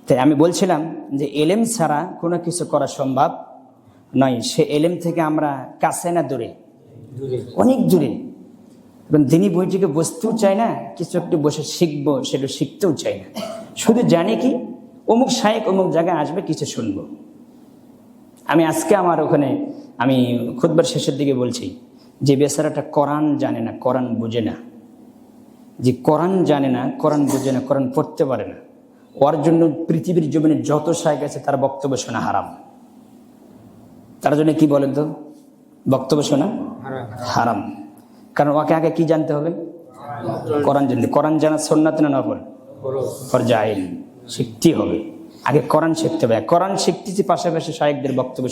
তাই আমি বলছিলাম যে এলেম ছাড়া কোনো কিছু করা সম্ভব নয়। সে এলেম থেকে আমরা কাছে না দূরে? অনেক দূরে। এবং দিনই বইটিকে বসতেও চাই না, কিছু একটু বসে শিখবো সেটা শিখতেও চাই না। শুধু জানি কি অমুক শায়েখ অমুক জায়গায় আসবে, কিছু শুনবো। আমি আজকে আমার ওখানে, আমি খুতবার শেষের দিকে বলছি যে বেচারাটা কোরআন জানে না, কোরআন বুঝে না, যে কোরআন জানে না, কোরআন বুঝে না, কোরআন পড়তে পারে না, ওর জন্য পৃথিবীর জীবনে যত শায়েখ আছে তার বক্তব্য শোনা হারাম। তার জন্য কি বলেন তো, বক্তব্য শোনা হারাম। কারণ ওকে আগে কি জানতে হবে? কোরআন জানতে। কোরআন জানা সুন্নাত না নফল? ফরজাইল। শিখতে হবে আগে, কোরআন শিখতে হবে। কোরআন শিখতেছি, পাশাপাশি শায়েখদের বক্তব্য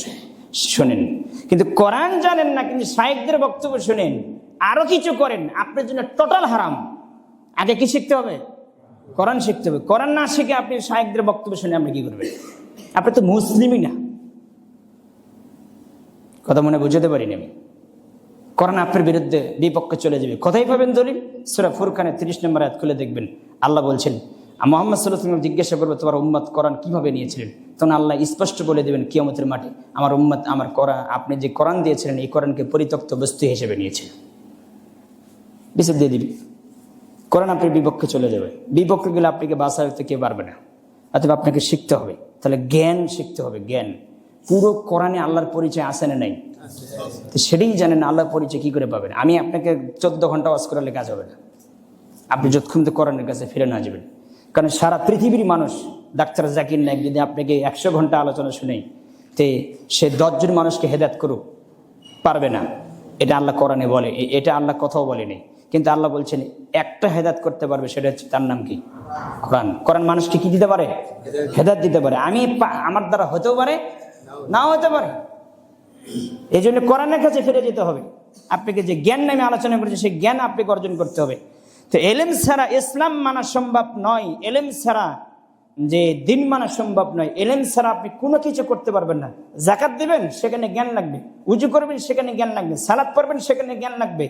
শোনেন। কিন্তু কোরআন জানেন না, কিন্তু শায়েখদের বক্তব্য শোনেন, আরো কিছু করেন, আপনার জন্য টোটাল হারাম। আগে কি শিখতে হবে? কোরআন শিখতে হবে। কোরআন না শিখে আপনি শায়েখদের বক্তব্য শুনে আপনি কি করবেন? আপনি তো মুসলিমই না। কথা মনে বুঝতে পারিনি আমি। কোরআন আপনার বিরুদ্ধে, বিপক্ষে চলে যাবে। কোথায় পাবেন দলিল? সূরা ফুরকানের 30 নম্বর আয়াত খুলে দেখবেন। আল্লাহ বলছেন, মুহাম্মদ সাল্লাল্লাহু আলাইহি ওয়াসাল্লাম জিজ্ঞাসা করবে, তোমার উম্মত কোরআন কিভাবে নিয়েছিলেন? তখন আল্লাহ স্পষ্ট বলে দেবেন কিয়ামতের মাঠে, আমার উম্মত আমার কোরআন, আপনি যে কোরআন দিয়েছিলেন এই কোরআনকে পরিত্যক্ত বস্তু হিসেবে নিয়েছিলেন। বিচার দিয়ে দিবি। কোরআন আপনার বিপক্ষে চলে যাবে। বিপক্ষে গেলে আপনাকে বাঁচাতে কেউ পারবে না। অথবা আপনাকে শিখতে হবে। তাহলে জ্ঞান শিখতে হবে, জ্ঞান। পুরো কোরআনে আল্লাহর পরিচয় আছে না নাই? তো সেটাই জানেন, আল্লাহর পরিচয় কি করে পাবেন? আমি আপনাকে 14 ঘন্টা ওয়াজ করালে কাজ হবে না, আপনি যতক্ষণ তো কোরআনের কাছে ফিরে না যাবেন। কারণ সারা পৃথিবীর মানুষ, ডাক্তার জাকির নায়েক যদি আপনাকে 100 ঘন্টা আলোচনা শুনেই, তে সে 10 জন মানুষকে হেদায়েত করুক, পারবে না। এটা আল্লাহ কোরআনে বলে, এটা আল্লাহ কথাও বলেনি। কিন্তু আল্লাহ বলছেন একটা হেদায়েত করতে পারবে, সেটা হচ্ছে, তার নাম কি? কোরআন। কোরআন মানুষকে কি দিতে পারে? হেদায়েত দিতে পারে। আমি আমার দ্বারা হতেও পারে, নাও হতে পারে। এই জন্য কোরআনের কাছে ফিরে যেতে হবে। আপনাকে যে জ্ঞান নামে আলোচনা করেছে, সেই জ্ঞান আপনাকে অর্জন করতে হবে। তো এলেম ছাড়া ইসলাম মানা সম্ভব নয়। এলেম ছাড়া যে দিন মানা সম্ভব নয়। এলেম ছাড়া আপনি কোনো কিছু করতে পারবেন না। যাকাত দিবেন, সেখানে জ্ঞান লাগবে। উজু করবেন, সেখানে জ্ঞান লাগবে। সালাত পড়বেন, সেখানে জ্ঞান লাগবে।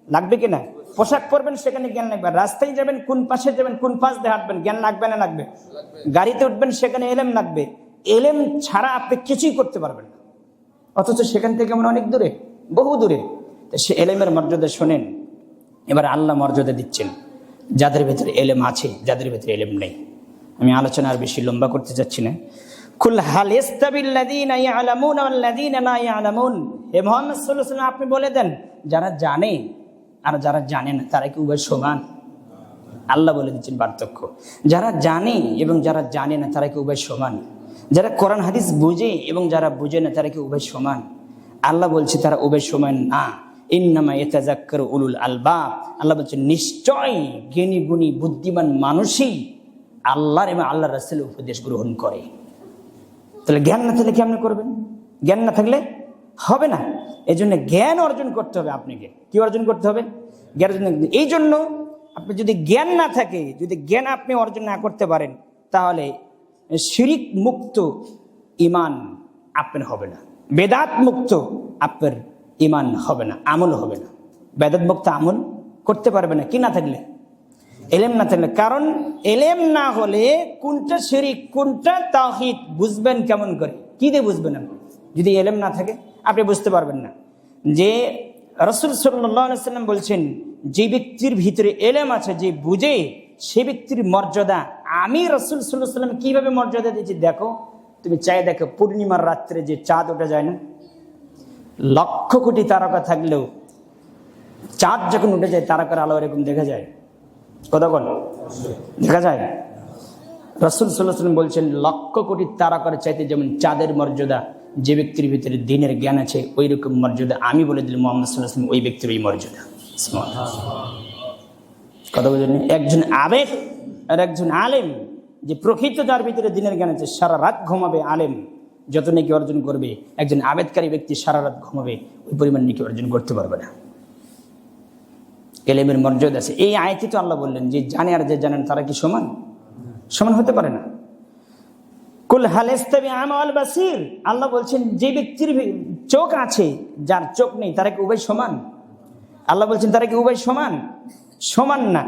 লাগবে কিনা? পোশাক পরবেন, সেখানে জ্ঞান লাগবে। রাস্তায় যাবেন, কোন পাশে যাবেন, কোন পাশ দিয়ে হাঁটবেন, জ্ঞান লাগবে না লাগবে? গাড়িতে উঠবেন, সেখানে এলেম লাগবে। এলেম ছাড়া আপনি কিছুই করতে পারবেন না। অথচ সেখান থেকে আমরা অনেক দূরে, বহু দূরে। তো সে এলেমের মর্যাদা শোনেন। এবার আল্লাহ মর্যাদা দিচ্ছেন যাদের ভেতরে এলেম আছে, যাদের ভেতরে এলেম নেই। আমি আলোচনা আর বেশি লম্বা করতে যাচ্ছি না। কুল হাল ইস্তাবিল্লাযীনা ইয়ালামুনা ওয়াল্লাযীনা লা ইয়ালামুন। হে মুহাম্মদ সাল্লাল্লাহু আলাইহি ওয়াসাল্লাম, আপনি বলে দেন, যারা জানে আর যারা জানে না তারা কি উভয় সমান? আল্লাহ বলে দিচ্ছেন পার্থক্য। যারা জানে এবং যারা জানে না তারা কি উভয় সমান? যারা কোরআন হাদিস বুঝে এবং যারা বুঝে না তারা কি উভয় সমান? আল্লাহ বলছে তারা উভয় সমান না। ইন্নামা ইয়াতাযাক্কারু উলুল আলবাব। আল্লাহ বলছেন নিশ্চয় জ্ঞানী গুণী বুদ্ধিমান মানুষই আল্লাহর এবং আল্লাহর রাসূলের উপদেশ গ্রহণ করে। তাহলে জ্ঞান না থাকলে কেমন করবেন? জ্ঞান না থাকলে হবে না। এই জন্য জ্ঞান অর্জন করতে হবে। আপনাকে কি অর্জন করতে হবে? জ্ঞান অর্জন। এই জন্য আপনি যদি জ্ঞান না থাকে, যদি জ্ঞান আপনি অর্জন না করতে পারেন, তাহলে শিরিক মুক্ত ইমান আপনার হবে না। বেদাত মুক্ত আপনার ইমান হবে না, আমল হবে না। বেদাত মুক্ত আমল করতে পারবে না কি না থাকলে? এলেম না থাকলে। কারণ এলেম না হলে কোনটা শিরিক কোনটা তাওহীদ বুঝবেন কেমন করে? কি দিয়ে বুঝবেন আপনি? যদি এলেম না থাকে আপনি বুঝতে পারবেন না। যে রাসূল সাল্লাল্লাহু আলাইহি ওয়াসাল্লাম বলছেন যে ব্যক্তির ভিতরে এলেম আছে, যে বুঝে, সে ব্যক্তির মর্যাদা আমি রাসূল সাল্লাল্লাহু আলাইহি ওয়াসাল্লাম কিভাবে মর্যাদা দিয়েছি দেখো। তুমি চাই দেখো, পূর্ণিমার রাত্রে যে চাঁদ ওঠা যায় না, লক্ষ কোটি তারকা থাকলেও চাঁদ যখন উঠে যায় তারকার আলো এরকম দেখা যায়, কতক্ষণ দেখা যায়। রাসূল সাল্লাল্লাহু আলাইহি ওয়াসাল্লাম বলছেন লক্ষ কোটি তারকার চাইতে যেমন চাঁদের মর্যাদা, যে ব্যক্তির ভিতরে দিনের জ্ঞান আছে ওই রকম মর্যাদা আমি বলে দিলাম মুহাম্মদ সাল্লাল্লাহু আলাইহি ওয়াসাল্লাম ওই ব্যক্তির ওই মর্যাদা। কথা বুঝলেন? একজন আবেগ আর একজন আলেম, যে প্রকৃত যার ভিতরে দিনের জ্ঞান আছে সারা রাত ঘুমাবে আলেম, যত নেকি অর্জন করবে, একজন আবেদকারী ব্যক্তি সারা রাত ঘুমাবে ওই পরিমাণ নেকি অর্জন করতে পারবে না। এলেমের মর্যাদা আছে। এই আয়াতে তো আল্লাহ বললেন যে জানে আর যে জানেন তারা কি সমান? সমান হতে পারে না। কুল হাল ইস্তাবি আ'মা ওয়াল বাসীর, আল্লাহ বলছেন যে ব্যক্তির চোখ আছে যার চোখ নেই তারা কি উভয় সমান? আল্লাহ বলছেন তারা কি উভয় সমান? সমান না।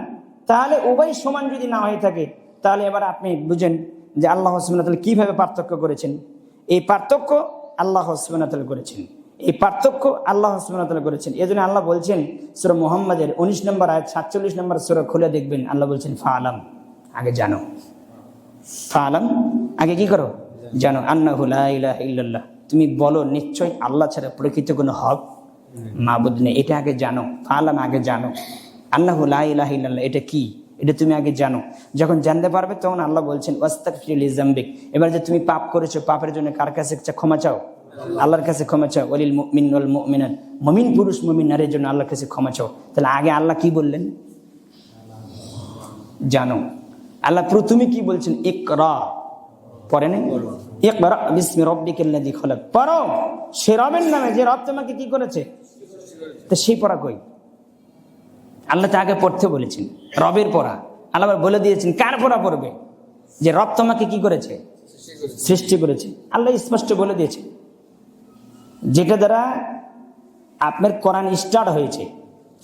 তাহলে উভয় সমান যদি না হয়ে থাকে তাহলে এবার আপনি বুঝেন যে আল্লাহ সুবহানাহু ওয়া তাআলা কিভাবে পার্থক্য করেছেন। এই পার্থক্য আল্লাহ সুবহানাহু ওয়া তাআলা করেছেন, এই পার্থক্য আল্লাহ সুবহানাহু ওয়া তাআলা করেছেন। এজন্য আল্লাহ বলছেন সূরা মুহাম্মাদের 19 নম্বর আয়াত 47 নম্বর সূরা খুলে দেখবেন, আল্লাহ বলছেন ফাআলাম, আগে জানো। ফাআলাম, আগে কি করো? জানো। আন্নাহু লা ইলাহা ইল্লাল্লাহ, তুমি বলো নিশ্চয় আল্লাহ ছাড়া প্রকৃত কোনো হক মাবুদ নেই, এটা আগে জানো। ফাআলাম, আগে জানো। আন্নাহু লা ইলাহা ইল্লাল্লাহ, এটা কি? এটা তুমি আগে জানো। যখন জানতে পারবে তখন আল্লাহ বলছেন ওয়াস্তাগফির লিযামবিক, এবার যে তুমি পাপ করেছো পাপের জন্য কার কাছে ক্ষমা চাও? আল্লাহর কাছে ক্ষমা চাও। ওয়ালিল মুমিন ওয়াল মুমিনাত, মুমিন পুরুষ মুমিন নারীর জন্য আল্লাহর কাছে ক্ষমা চাও। তাহলে আগে আল্লাহ কি বললেন? জানো। আল্লাহ প্রথমে কি বলছেন? ইকরা, পড়ে নাই? ইকরা বিসমি রাব্বিকাল্লাযী খলাক, পড়ো সে রবের নামে যে রব তোমাকে কি করেছে। তো সেই পড়া কই? আল্লাহ তো আগে পড়তে বলেছেন, রবের পড়া। আল্লাহ বলে দিয়েছেন কার পড়া পড়বে? যে রব তোমাকে কি করেছে? সৃষ্টি করেছে। আল্লাহ স্পষ্ট বলে দিয়েছে, যেটা দ্বারা আপনার কোরআন স্টার্ট হয়েছে,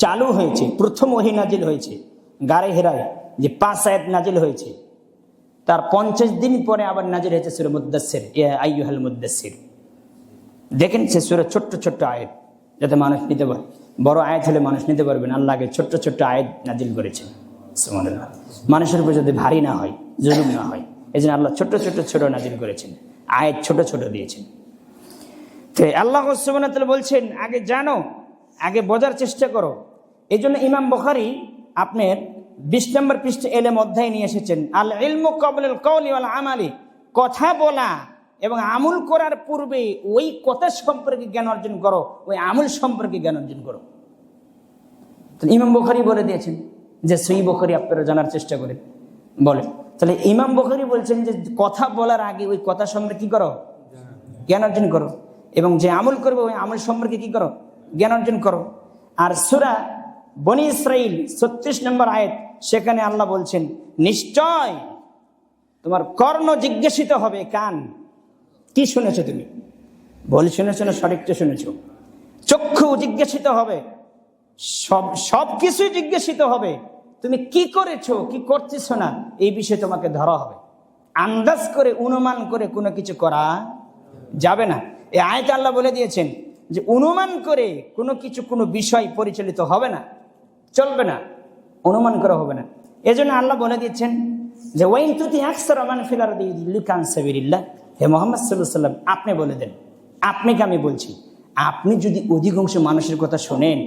চালু হয়েছে, প্রথম ওহী নাজিল হয়েছে গারে হেরায়, যে 5 আয়াত নাজিল হয়েছে, তার 50 দিন পরে আবার নাজিল হয়েছে সূরা মুদ্দাসসির, ইয়া আইয়ুহাল মুদ্দাসসির। দেখেন সে সূরা ছোট্ট ছোট্ট আয়াত, যাতে মানুষ নিতে পারে। বড় আয়াত হলে মানুষ নিতে পারবেন, আল্লাহ আগে ছোট্ট ছোট্ট আয়াত নাজিল করেছেন। সুবহানাল্লাহ, মানুষের উপর যাতে ভারী না হয়, জুলুম না হয়, এই জন্য আল্লাহ ছোট্ট ছোট্ট ছোট নাজিল করেছেন, আয়াত ছোট ছোট দিয়েছেন। তো আল্লাহ সুবহানাহু ওয়া তাআলা বলছেন আগে জানো, আগে বোঝার চেষ্টা করো। এই জন্য ইমাম বুখারী আপনার 20 নম্বর পৃষ্ঠাে এলেম অধ্যায় নিয়ে এসেছেন, আল ইলমু ক্বাবলাল কওলি ওয়াল আমালি, কথা বলা এবং আমল করার পূর্বে ওই কথা সম্পর্কে জ্ঞান অর্জন করো, ওই আমল সম্পর্কে জ্ঞান অর্জন করো। তো ইমাম বুখারী বলে দিয়েছেন যে সহিহ বুখারী আপনারা জানার চেষ্টা করেন, বলেন। তাহলে ইমাম বুখারী বলছেন যে কথা বলার আগে ওই কথা সম্পর্কে কি করো? জ্ঞান অর্জন করো। এবং যে আমল করবে ওই আমল সম্পর্কে কি করো? জ্ঞান অর্জন করো। আর সূরা বনী ইসরাঈল 36 নম্বর আয়াত, সেখানে আল্লাহ বলছেন নিশ্চয় তোমার কর্ণ জিজ্ঞাসিত হবে, কান কি শুনেছো তুমি? বল শুনেছো না সঠিকটা শুনেছো? চক্ষু জিজ্ঞাসিত হবে, সব কিছুই জিজ্ঞাসিত হবে। তুমি কি করেছো, কি করতেছো না, এই বিষয়ে তোমাকে ধরা হবে। আন্দাজ করে অনুমান করে কোনো কিছু করা যাবে না। এই আয়াতে আল্লাহ বলে দিয়েছেন যে অনুমান করে কোনো কিছু, কোনো বিষয় পরিচালিত হবে না, চলবে না, অনুমান করা হবে না। এজন্য আল্লাহ বলে দিচ্ছেন যে ওয়াইন তুতি আকসারা মান ফিল আরদি ইউদিল্লুকা আন সাবিলিল্লাহ, হে মুহাম্মদ সাল্লাল্লাহু আলাইহি ওয়াসাল্লাম আপনি বলে দেন, আপনাকে আমি বলছি, আপনি যদি অধিকাংশ মানুষের কথা শোনেন,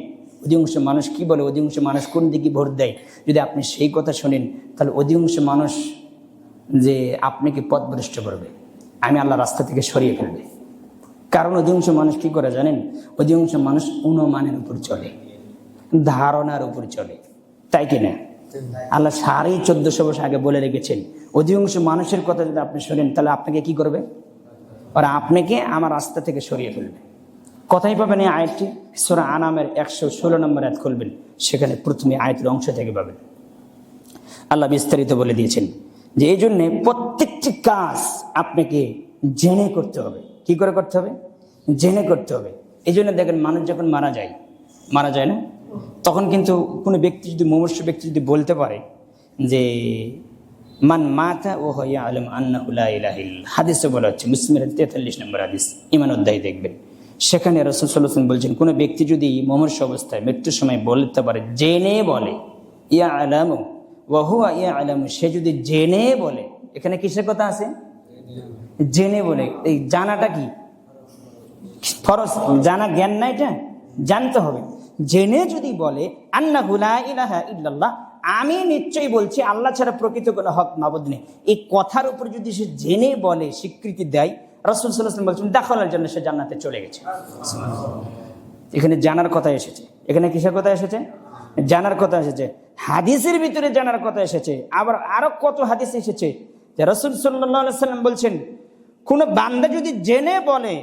অধিকাংশ মানুষ কি বলে, অধিকাংশ মানুষ কোন দিকে ভোট দেয়, যদি আপনি সেই কথা শোনেন তাহলে অধিকাংশ মানুষ যে আপনাকে পথভ্রষ্ট করবে, আমি আল্লাহ রাস্তা থেকে সরিয়ে ফেলবে। কারণ অধিকাংশ মানুষ কি করে জানেন? অধিকাংশ মানুষ অনুমানের উপর চলে, ধারণার উপর চলে, তাই কিনা? আল্লাহ 1450 বছর আগে বলে রেখেছেন অধিকাংশ মানুষের কথা যদি আপনি শোনেন তাহলে আপনাকে কি করবে? ওরা আপনাকে আমার রাস্তা থেকে সরিয়ে ফেলবে। কথাই পাবেন এই আয়াতটি সূরা আনামের 116 নম্বর আয়াত খুলবেন, সেখানে প্রথমে আয়াতের অংশ থেকে পাবেন। আল্লাহ বিস্তারিত বলে দিয়েছেন যে এই জন্যে প্রত্যেকটি কাজ আপনাকে জেনে করতে হবে। কি করে করতে হবে? জেনে করতে হবে। এই জন্য দেখেন মানুষ যখন মারা যায় না, তখন কিন্তু কোনো ব্যক্তি যদি, মুমূর্ষু ব্যক্তি যদি বলতে পারে যে মান মাতা ও ইয়ালামু আন্নাহু লা ইলাহা ইল্লাল্লাহ, হাদিসে বলা হচ্ছে, মুসলিমের 43 নম্বর হাদিস, ঈমান অধ্যায় দেখবেন, সেখানে রাসূল সাল্লাল্লাহু আলাইহি ওয়াসাল্লাম বলছেন, কোনো ব্যক্তি যদি মুমূর্ষু অবস্থায় মৃত্যুর সময় বলতে পারে, জেনে বলে, ইয়ালামু ওয়া হুয়া ইয়ালামু, সে যদি জেনে বলে, এখানে কিসের কথা আছে? জেনে বলে। এই জানাটা কি ফরজ? জানা জ্ঞান না, এটা জানতে হবে। জেনে যদি বলে আন্নাহু লা ইলাহা ইল্লাল্লাহ, আমি নিশ্চয়ই বলছি আল্লাহ ছাড়া প্রকৃত কোনো হক মাবুদ নেই, এই কথার উপর যদি সে জেনে বলে, স্বীকৃতি দেয়, রাসূল সাল্লাল্লাহু আলাইহি ওয়াসাল্লাম বলছেন দাখালাল জান্নাহ, সে জান্নাতে চলে গেছে। এখানে জানার কথা এসেছে। এখানে কিসের কথা এসেছে? জানার কথা এসেছে। হাদিসের ভিতরে জানার কথা এসেছে। আবার আরো কত হাদিস এসেছে যে রাসূল সাল্লাল্লাহু আলাইহি ওয়াসাল্লাম বলছেন, কোন বান্দা যদি জেনে বলে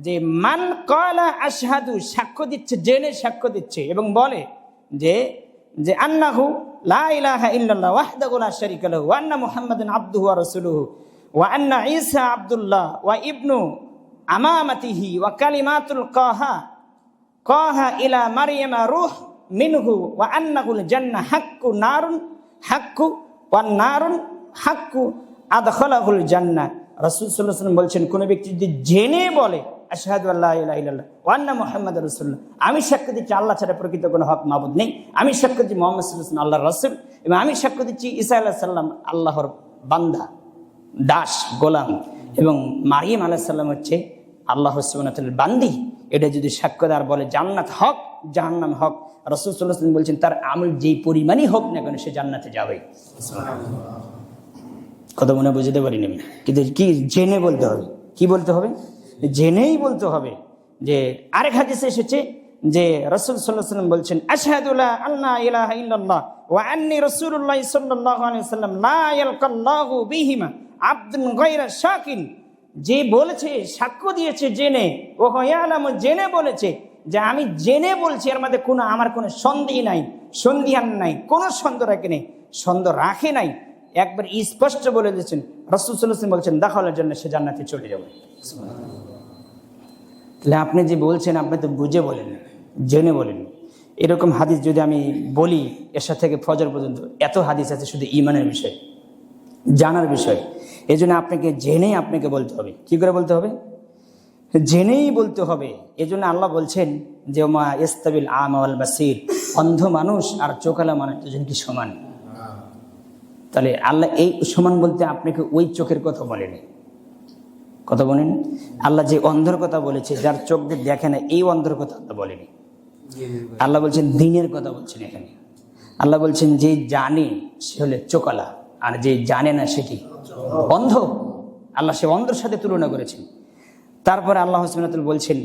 যে মান ক্বালা আশহাদু, সাক্ষ্য দিচ্ছে, জেনে সাক্ষ্য দিচ্ছে এবং বলে যে যে আন্নাহু লা ইলাহা ইল্লাল্লাহ ওয়াহদাহু লা শারীকা লাহু ওয়া আন্না মুহাম্মাদান আবদুহু ওয়া রাসূলুহু ওয়া আন্না ঈসা আব্দুল্লাহ ওয়া ইবনু আমামাতিহি ওয়া কালিমাতুল কাহা ইলা মারইয়ামা রূহ মিনহু ওয়া আন্নাহুল জান্নাহ হাক্কু নারুন হাক্কু ওয়ান নারুন হাক্কু আদখালাহুল জান্নাহ। রাসূল সাল্লাল্লাহু আলাইহি ওয়াসাল্লাম বলছেন, কোন ব্যক্তি যদি জেনে বলে আশহাদু আল্লা ইলাহা ইল্লাল্লাহ ওয়া আন্না মুহাম্মাদুর রাসূলুল্লাহ, আমি সাক্ষ্য দিচ্ছি আল্লাহ ছাড়া প্রকৃত কোনো হক মাবুদ নেই, আমি সাক্ষ্য দিচ্ছি মুহাম্মদ সাল্লাল্লাহু আলাইহি ওয়াসাল্লাম আল্লাহর রাসূল, এবং আমি সাক্ষ্য দিচ্ছি ঈসা আলাইহিস সালাম আল্লাহর বান্দা, দাস, গোলাম, এবং মারিয়াম আলাইহিস সালাম হচ্ছে আল্লাহ সুবহানাহু ওয়া তাআলার বান্দি, এটা যদি সাক্ষ্যদার বলে জান্নাত হক, জাহান্নাম হক, রাসূল সাল্লাল্লাহু আলাইহি ওয়াসাল্লাম বলছেন তার আমল যেই পরিমাণই হোক না কেন সে জান্নাতে যাবে। কত মনে বুঝতে পারিনি আমি, কিন্তু কি জেনে বলতে হবে। কি বলতে হবে? জেনেই বলতে হবে। যে আরেক হাদিসে এসেছে যে রাসূল সাল্লাল্লাহু আলাইহি ওয়াসাল্লাম বলছেন, আশহাদু লা ইলাহা ইল্লাল্লাহ ওয়া আন্নী রাসূলুল্লাহ সাল্লাল্লাহু আলাইহি ওয়াসাল্লাম লা ইয়ালকাল্লাহু বিহিমা আবদুন গায়রা শাকিন, যে বলেছে, সাক্ষ্য দিয়েছে জেনে, ও ইয়ালামু, জেনে বলেছে যে আমি জেনে বলছি, এর মধ্যে আমার কোনো সন্দেহ নাই, সন্দিহান নাই, কোনো সন্দেহ রাখে নেই, সন্দেহ রাখে নাই, একবার স্পষ্ট বলে দিয়েছেন। রাসূল সাল্লাল্লাহু আলাইহি ওয়াসাল্লাম বলছেন দাখালাল জান্নাহ, সে জান্নাতে চলে যাবে। তাহলে আপনি যে বলছেন, আপনি তো বুঝে বলেন, জেনে বলেন। এরকম হাদিস যদি আমি বলি এশা থেকে ফজর পর্যন্ত, এত হাদিস আছে শুধু ঈমানের বিষয়, জানার বিষয়। এই জন্য আপনাকে জেনেই আপনাকে বলতে হবে। কি করে বলতে হবে? জেনেই বলতে হবে। এই জন্য আল্লাহ বলছেন যে মা ইস্তাবিল আমা ওয়াল বাসীর, অন্ধ মানুষ আর চোখালা মানুষ দুজন কি সমান? তাহলে আল্লাহ এই সমান বলতে আপনাকে ওই চোখের কথা বলেনি, কথা বলেন। আল্লাহ যে অন্ধর কথা বলেছে, যার চোখ দিয়ে দেখে না, এই অন্ধর কথা আল্লাহ বলেনি। আল্লাহ বলছেন দ্বীনের কথা বলছেন এখানে। আল্লাহ বলছেন যে জানে সে হলে চোখালা, আর যে জানে না সে কি? অন্ধ। আল্লাহ সে অন্ধর সাথে তুলনা করেছেন। তারপরে আল্লাহ সুবহানাহু ওয়া তাআলা বলছেন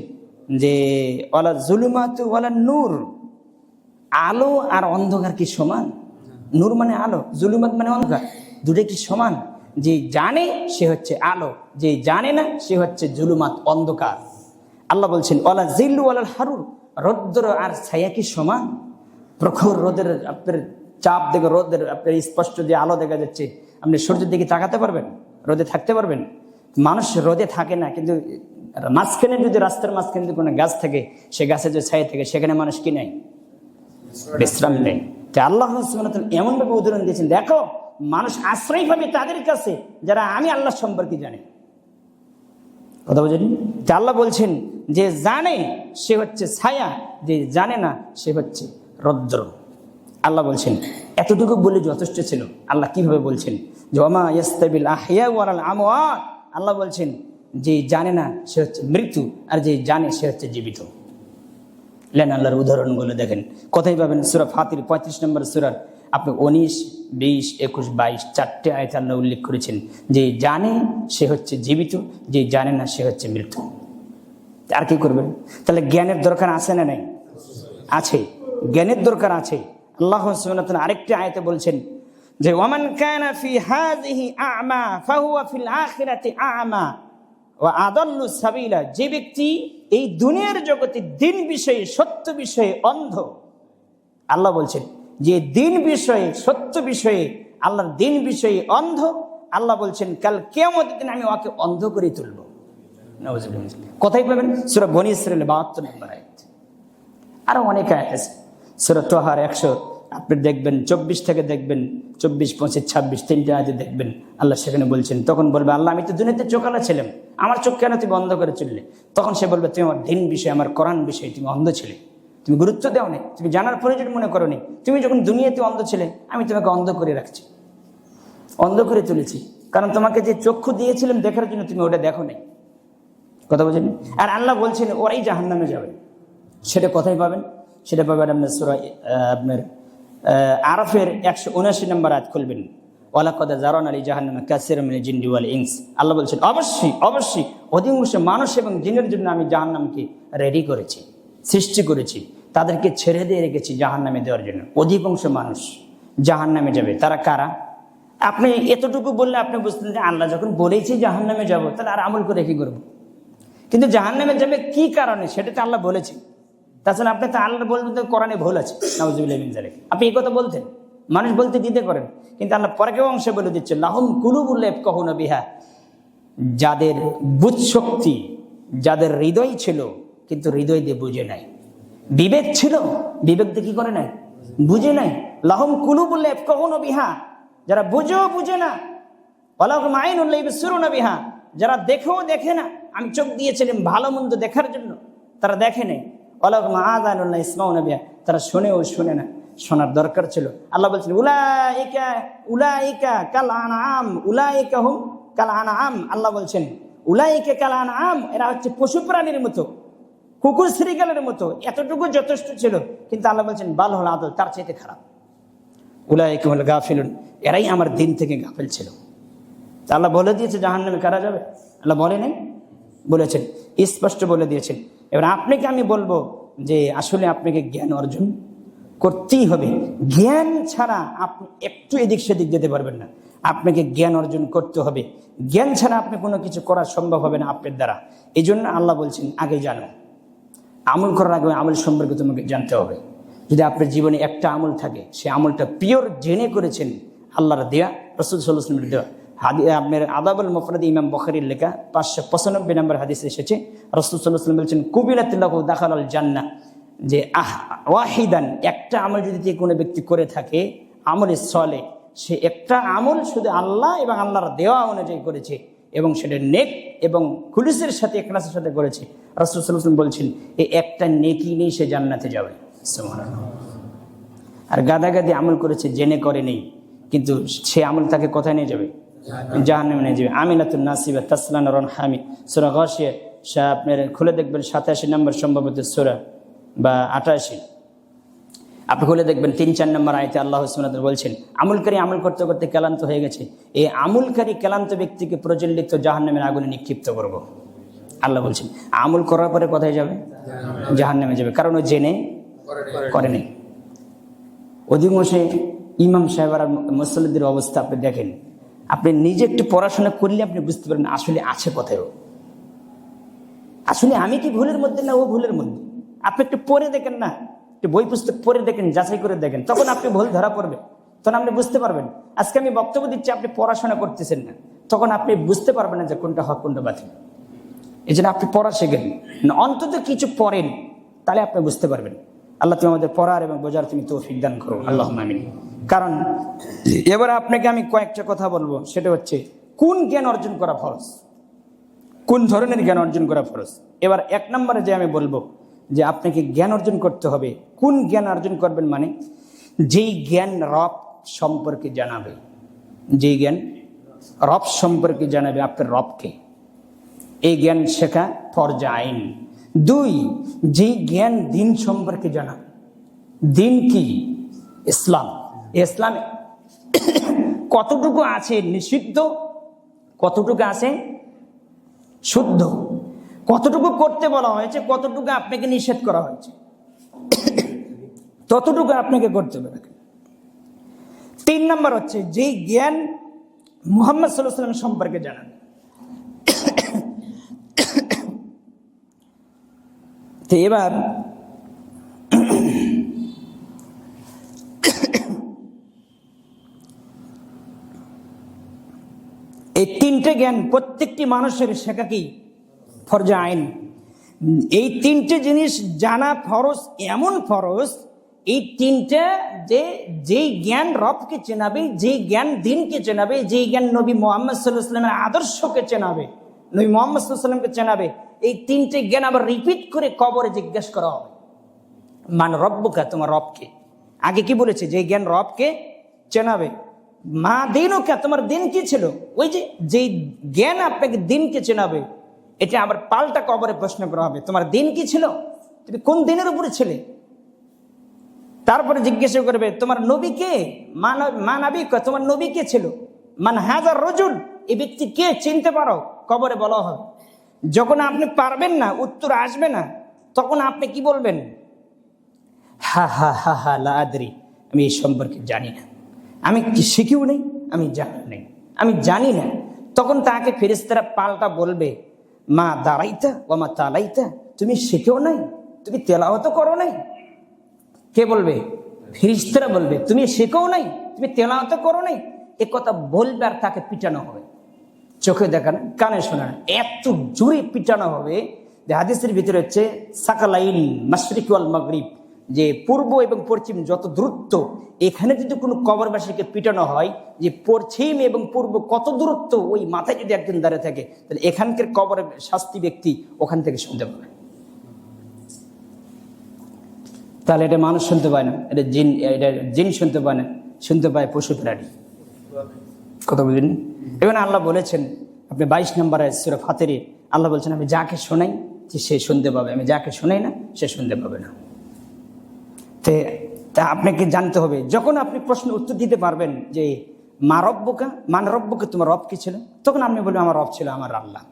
যে ওয়ালা যুলুমাতু ওয়ালা নূর, আলো আর অন্ধকার কি সমান? নূর মানে আলো, জুলুমাত মানে অন্ধকার, দুটো কি সমান? যে জানে সে হচ্ছে আলো, যে জানে না সে হচ্ছে জুলুমাত, অন্ধকার। আল্লাহ বলছেন ওয়ালা জিল্লু ওয়ালাল হারুর, রৌদ্র আর ছায়া কি সমান? প্রখর রোদের আপনার চাপ দেখে, রোদের আপনার স্পষ্ট যে আলো দেখা যাচ্ছে, আপনি সূর্যের দিকে তাকাতে পারবেন? রোদে থাকতে পারবেন? মানুষ রোদে থাকে না, কিন্তু মাঝখানে যদি, রাস্তার মাঝখানে যদি কোনো গাছ থাকে, সে গাছে যে ছায়া থাকে, সেখানে মানুষ কি নেই? বিশ্রাম নেই। তাই আল্লাহ সুবহানাহু ওয়া তাআলা এমনভাবে উদাহরণ দিয়েছেন, দেখো মানুষ আশ্রয় পাবে তাদের কাছে যারা আমি আল্লাহ সম্পর্কে জানে। কথা বুঝেন? তা আল্লাহ বলছেন যে জানে সে হচ্ছে ছায়া, যে জানে না সে হচ্ছে রৌদ্র। আল্লাহ বলছেন এতটুকু বলে যথেষ্ট ছিল। আল্লাহ কিভাবে বলছেন যে ওমা ইয়াস্তাবিল আহইয়া ওয়াল আমওয়াত, আল্লাহ বলছেন যে জানে না সে হচ্ছে মৃত্যু, আর যে জানে সে হচ্ছে জীবিত। লেন আল্লাহর উদাহরণগুলো দেখেন, কোথায় পাবেন? সূরা ফাতির 35 নম্বর সূরার আপনি 19, 20, 21, 22 চারটে আয়াতে আল্লাহ উল্লেখ করেছেন যে জানে সে হচ্ছে জীবিত, যে জানে না সে হচ্ছে মৃত্যু। আর কি করবেন? তাহলে জ্ঞানের দরকার আছে না নাই? আছে, জ্ঞানের দরকার আছে। আল্লাহ সুবহানাহু ওয়া তাআলা আরেকটি আয়াতে বলছেন যে ওয়ামান কানা ফি হাযিহি আ'মা ফাহুয়া ফিল আখিরাতি আ'মা ওয়া আদাল্লু সাবিলা, যে ব্যক্তি এই দুনিয়ার জগতে দিন বিষয়ে, সত্য বিষয়ে অন্ধ, আল্লাহ বলছেন যে দিন বিষয়ে, সত্য বিষয়ে, আল্লাহর দিন বিষয়ে অন্ধ, আল্লাহ বলছেন কাল কিয়ামতের দিন আমি ওকে অন্ধ করে তুলব। নাউযুবিল্লাহ। কোথায় পাবেন? সূরা বনী ইসরাঈল 72 নম্বর আয়াত। আরো অনেক আয়াত আছে। সূরা তাহার আপনি দেখবেন 24 থেকে দেখবেন 24, 25, 26 তিনটে আয়াতে দেখবেন আল্লাহ সেখানে বলছেন। তখন বলবে আল্লাহ আমি তো দুনিয়াতে চোখালা ছিলাম, আমার চোখ কেন তুমি বন্ধ করে চললে? তখন সে বলবে তুমি আমার দিন বিষয়ে, আমার কোরআন বিষয়ে তুমি অন্ধ ছিলে, তুমি গুরুত্ব দাও নি, তুমি জানার প্রয়োজন মনে করো নি। তুমি যখন দুনিয়াতে অন্ধ ছিলে আমি তোমাকে অন্ধ করে রাখছি, অন্ধ করে তুলেছি, কারণ তোমাকে যে চক্ষু দিয়েছিলাম দেখার জন্য তুমি ওটা দেখো নাই। কথা বলছেন? আর আল্লাহ বলছেন ওরাই জাহান্নামে যাবে। সেটা কোথায় পাবেন? সেটা পাবেন আপনার সূরা আপনার আরাফের 179 নম্বর আয়াত খুলবেন, ওয়ালাকাদ যারানা লি জাহান্নামা কাসীরাম মিনাল জিন্নি ওয়াল ইনস। আল্লাহ বলছেন অবশ্যই অবশ্যই অধিকাংশ মানুষ এবং জিনের জন্য আমি জাহান্নামকে রেডি করেছি, সৃষ্টি করেছি, তাদেরকে ছেড়ে দিয়ে রেখেছি জাহান্নামে দেওয়ার জন্য। অধিকাংশ মানুষ জাহান্নামে যাবে। তারা কারা? আপনি এতটুকু বললে আপনি বুঝতেন যে আল্লাহ যখন বলেছি জাহান্নামে যাব, তাহলে আর আমল করে কি করবো? কিন্তু জাহান্নামে যাবে কি কারণে সেটা তো আল্লাহ বলেছে। তাছাড়া আপনি তো আল্লাহ বলবেন তো কোরআনে ভুল আছে, নাউযুবিল্লাহি মিন যালিক। আপনি এই কথা বলতেন, মানুষ বলতে দিতে করেন, কিন্তু আল্লাহ পরের অংশে বলে দিচ্ছে লাহুম কুলুবুল ইয়াফকাহুনা বিহা, যাদের বুঝ শক্তি, যাদের হৃদয় ছিল কিন্তু হৃদয় দিয়ে বুঝে নাই, বিবেক ছিল বিবেক দিয়ে কি করে নাই, বুঝে নাই। লাহুম কুলুবুল ইয়াফকাহুনা বিহা, যারা বুঝেও বুঝে না। ওয়ালাহুম আইনুল ইবসিরুনা বিহা, যারা দেখেও দেখে না। আমি চোখ দিয়েছিলাম ভালো মন্দ দেখার জন্য, তারা দেখে নেই। ওয়ালাহুম আযানুন লা ইসমাউনা বিহা, তারা শুনেও শুনে না, শোনার দরকার ছিল। আল্লাহ বলছেন উলাইকা উলাইকা কাল আনআম উলাইকা হুম কাল আনআম। আল্লাহ বলছেন উলাইকা কাল আনআম, এরা হচ্ছে পশু প্রাণীর মতো, কুকুর শ্রীগালের মতো। এতটুকু যথেষ্ট ছিল, কিন্তু আল্লাহ বলছেন বাল হল আদল, তার চাইতে খারাপ। উলাইকা হুল গাফিলুন, এরাই আমার দিন থেকে গাফিল ছিল। আল্লাহ বলে দিয়েছে জাহান্নামে কারা যাবে? আল্লাহ বলে নাই, বলেছেন, স্পষ্ট বলে দিয়েছেন। এবার আপনাকে আমি বলবো যে আসলে আপনাকে জ্ঞান অর্জন করতেই হবে। জ্ঞান ছাড়া আপনি একটু এদিক সেদিক যেতে পারবেন না। আপনাকে জ্ঞান অর্জন করতে হবে। জ্ঞান ছাড়া আপনি কোনো কিছু করা সম্ভব হবে না আপনার দ্বারা। এই জন্য আল্লাহ বলছেন আগে জানো, আমল করার আগে আমল সম্পর্কে তোমাকে জানতে হবে। যদি আপনার জীবনে একটা আমল থাকে, সে আমলটা পিওর জেনে করেছেন, আল্লাহর দেয়া, রাসূল সাল্লাল্লাহু আলাইহি ওয়াসাল্লামের দেওয়া। আপনার আদাবুল মুফরাদ ইমাম বুখারীর লেখা 595 নম্বর হাদিসে এসেছে, রাসূল সাল্লাল্লাহু আলাইহি ওয়াসাল্লাম বলছেন কুবিলাতিল্লাহু দাখালাল জান্নাহ, যে ওয়াহিদান, একটা আমল যদি কোনো ব্যক্তি করে থাকে আমলে সলে, সে একটা আমল শুধু আল্লাহ এবং আল্লাহর দেওয়া অনুযায়ী করেছে এবং সেটা নেক এবং খুলুসের সাথে ইখলাসের সাথে করেছে, রাসূল সাল্লাল্লাহু আলাইহি ওয়াসাল্লাম বলছেন এই একটা নেকি নিয়ে সে জান্নাতে যাবে। সুবহানাল্লাহ। আর গাদাগাদি আমল করেছে, জেনে করে নেই, কিন্তু সে আমল তাকে কোথায় নিয়ে যাবে? জাহান্নামে নিয়ে যাবে। আমিলাতুন নাসিবা তাসলা নারান হামি, সূরা গাশিয়া আপনার খুলে দেখবেন 87 নম্বর সম্ভবত সূরা বা 88, আপনি খুলে দেখবেন 3-4 নম্বর আয়াতে আল্লাহ সুবহানাহু ওয়া তাআলা বলছেন আমলকারী আমল করতে করতে ক্লান্ত হয়ে গেছে, এই আমলকারী ক্লান্ত ব্যক্তিকে প্রজ্বলিত জাহান্নামের আগুনে নিক্ষিপ্ত করব। আল্লাহ বলছেন আমল করার পরে কোথায় যাবে? জাহান্নামে যাবে, কারণ ও জেনে করে নেই। অধিকাংশ ইমাম সাহেব আর মুসল্লিদের অবস্থা আপনি দেখেন, আপনি নিজে একটু পড়াশোনা করলে আপনি বুঝতে পারবেন আসলে আছে কোথায়, আসলে আমি কি ভুলের মধ্যে না ও ভুলের মধ্যে। আপনি একটু পড়ে দেখেন না, একটু বই পুস্তক পড়ে দেখেন, যাচাই করে দেখেন, তখন আপনি ভুল ধরা পড়বে, তখন আপনি বুঝতে পারবেন। আজকে আমি বক্তব্য দিচ্ছি, আপনি পড়াশোনা করতেছেন না, তখন আপনি বুঝতে পারবেন না যে কোনটা হক কোনটা বাতিল। এই জন্য আপনি পড়া শেখেন, অন্তত কিছু পড়েন, তাহলে আপনি বুঝতে পারবেন। আল্লাহ তুমি আমাদের পড়ার এবং বোঝার তুমি তৌফিক দান করো, আল্লাহুম্মা আমিন। কারণ এবার আপনাকে আমি কয়েকটা কথা বলবো, সেটা হচ্ছে কোন জ্ঞান অর্জন করা ফরজ, কোন ধরনের জ্ঞান অর্জন করা ফরজ। এবার 1 নম্বরে যে আমি বলবো যে আপনাকে জ্ঞান অর্জন করতে হবে। কোন জ্ঞান অর্জন করবেন? মানে যেই জ্ঞান রব সম্পর্কে জানাবে, যেই জ্ঞান রব সম্পর্কে জানাবে আপনার রবকে, এই জ্ঞান শেখা ফরজ আইন। 2, যেই জ্ঞান দিন সম্পর্কে জানাবে। দিন কি? ইসলাম। ইসলামে কতটুকু আছে নিষিদ্ধ, কতটুকু আছে শুদ্ধ, কতটুকু করতে বলা হয়েছে, কতটুকু আপনাকে নিষেধ করা হয়েছে, ততটুকু আপনাকে করতে হবে। 3 নম্বর হচ্ছে যেই জ্ঞান মুহাম্মদ সাল্লাল্লাহু আলাইহি ওয়াসাল্লাম সম্পর্কে জানান। তো এবার এই 3টে জ্ঞান প্রত্যেকটি মানুষের শেখা কি ফরজ আইন। এই 3টে জিনিস জানা ফরজ, এমন ফরজ এই তিনটা, যেই জ্ঞান রবকে চেনাবে, যেই জ্ঞান দিনকে চেনাবে, যেই জ্ঞান নবী মুহাম্মদ সাল্লাল্লাহু আলাইহি ওয়াসাল্লামের আদর্শকে চেনাবে, নবী মুহাম্মদ সাল্লাল্লাহু আলাইহি ওয়াসাল্লামকে চেনাবে, এই তিনটে জ্ঞান আবার রিপিট করে কবরে জিজ্ঞেস করা হবে, মান রব্বুকা, তোমার রবকে। আগে কি বলেছে? যে জ্ঞান রবকে চেনাবে। মা দিনুকা, তোমার দিন কি ছিল? ওই যে জ্ঞান আপনাকে দিনকে চেনাবে, এটা আবার পাল্টা কবরে প্রশ্ন করা হবে, তোমার দিন কি ছিল, তুমি কোন দিনের উপরে ছিলে। তারপরে জিজ্ঞাসা করবে তোমার নবী কে, মা নবী, তোমার নবী কে ছিল, মান হাজার রজুল, এই ব্যক্তি কে, চিনতে পারো, কবরে বলা হবে। যখন আপনি পারবেন না, উত্তর আসবে না, তখন আপনি কি বলবেন? হা হা হা হা লা আদরি, আমি এই সম্পর্কে জানি না, আমি কি শিখিও নেই, আমি জানি নাই, আমি জানি না। তখন তাকে ফেরেশতারা পাল্টা বলবে, মা দাঁড়াইতা ও মা তালাইতা, তুমি শিখেও নাই, তুমি তেলাওয়াত করো নাই। কে বলবে? ফেরেশতারা বলবে, তুমি শিখেও নাই, তুমি তেলাওয়াত করো নাই। এ কথা বলবে আর তাকে পিটানো হবে, চোখে দেখা না, কানে শোনা না, এত জোরে পিটানো হবে যে হাদিসের ভিতরে হচ্ছে সাকালাইন মাশরিক ওয়াল মাগরিব, যে পূর্ব এবং পশ্চিম যত দূরত্ব, এখানে যদি কোনো কবরবাসীকে পিটানো হয়, যে পশ্চিম এবং পূর্ব কত দূরত্ব, ওই মাথায় যদি একজন দাঁড়িয়ে থাকে, তাহলে এখানকার কবরের শাস্তি ব্যক্তি ওখান থেকে শুনতে পাবে। তাহলে এটা মানুষ শুনতে পায় না, এটা জিন শুনতে পায় না, শুনতে পায় পশু প্রাণী। কথা বুঝলেন? এবং আল্লাহ বলেছেন, আপনি 22 নম্বরে সূরা ফাতিরে আল্লাহ বলছেন, আমি যাকে শোনাই সে শুনতে পাবে, আমি যাকে শোনাই না সে শুনতে পাবে না। তা আপনাকে জানতে হবে, যখন আপনি প্রশ্ন উত্তর দিতে পারবেন যে মা রব্বুকা, মান রব্বুকা, তোমার রব কি ছিল, তখন আপনি বলবেন আমার রব ছিল আমার আল্লাহ।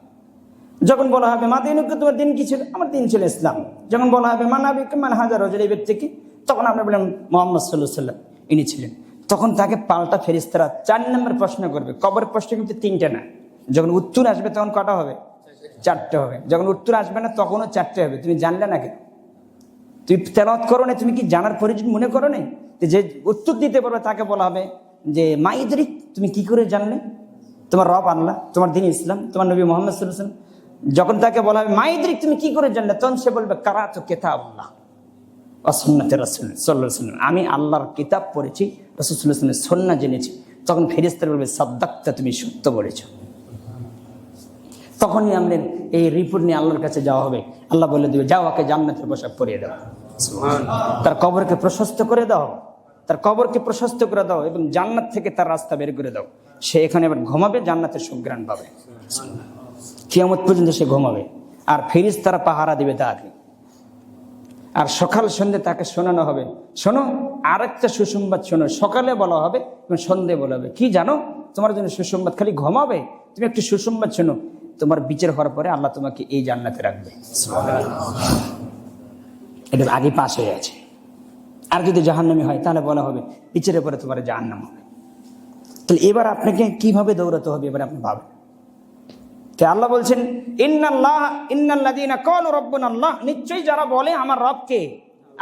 যখন বলা হবে মা দিনুকা, তোমার দিন কি ছিল, আমার দিন ছিল ইসলাম। যখন বলা হবে মা নবিকা, মান হাজার রজুল, এই ব্যক্তি কি, তখন আপনি বললেন মুহাম্মদ সাল্লাল্লাহু আলাইহি ওয়াসাল্লাম, ইনি ছিলেন। তখন তাকে পাল্টা ফেরেশতারা 4 নম্বর প্রশ্ন করবে। কবরের প্রশ্ন কিন্তু 3টে না, যখন উত্তর আসবে তখন কটা হবে? 4টে হবে। যখন উত্তর আসবে না তখনও 4টে হবে। তুমি জানলে না কেন? তুমি তেলাওয়াত করো না, তুমি কি জানার প্রয়োজন মনে করো না? যে উত্তর দিতে পারবে তাকে বলা হবে যে মা ইদরিক, তুমি কি করে জানলে তোমার রব আল্লাহ, তোমার দিন ইসলাম, তোমার নবী মুহাম্মদ সাল্লাল্লাহু আলাইহি ওয়াসাল্লাম। যখন তাকে বলা হবে মা ইদরিক, তুমি কি করে জানলে, তখন সে বলবে কারাতু কিতাবাল্লাহ ওয়া সুন্নাতি রাসূল সাল্লাল্লাহু আলাইহি ওয়াসাল্লাম, আমি আল্লাহর কিতাব পড়েছি, রাসূল সাল্লাল্লাহু আলাইহি ওয়াসাল্লামের সুন্নাহ জেনেছি। তখন ফেরেশতারা বলবে সাদ্দাকতা, তুমি সত্য বলেছো। তখনই আমাদের এই রিপোর্ট নিয়ে আল্লাহর কাছে যাওয়া হবে। আল্লাহ বলে দিবে, যাও ওকে জান্নাতের পোশাক পরিয়ে দাও, তার কবরকে প্রশস্ত করে দাও, তার কবরকে প্রশস্ত করে দাও এবং জান্নাত থেকে তার রাস্তা বের করে দাও। সে এখানে এবার ঘুমাবে, জান্নাতের সুঘ্রাণ পাবে, কিয়ামত পর্যন্ত সে ঘুমাবে। আর ফেরেশতারা পাহারা দিবে তাকে। আর সকাল সন্ধ্যে তাকে শোনানো হবে, শোনো আরেকটা সুসংবাদ শোনো। সকালে বলা হবে এবং সন্ধ্যে বলা হবে, কি জানো, তোমার জন্য সুসংবাদ, খালি ঘুমাবে, তুমি একটু সুসংবাদ শোনো, তোমার বিচার হওয়ার পরে আল্লাহ তোমাকে এই জান্নাতে রাখবে। এটা আগে পাশ হয়ে আছে। আর যদি জাহান্নামী হয় তাহলে বলা হবে বিচারের পরে তোমার জাহান্নাম হবে। তাহলে এবার আপনাকে কিভাবে দৌড়াতে হবে, এবার আপনি ভাবেন। আল্লাহ বলছেন ইন্নাল্লাযীনা ক্বালু রাব্বুনাল্লাহ, নিশ্চয়ই যারা বলে আমার রব কে,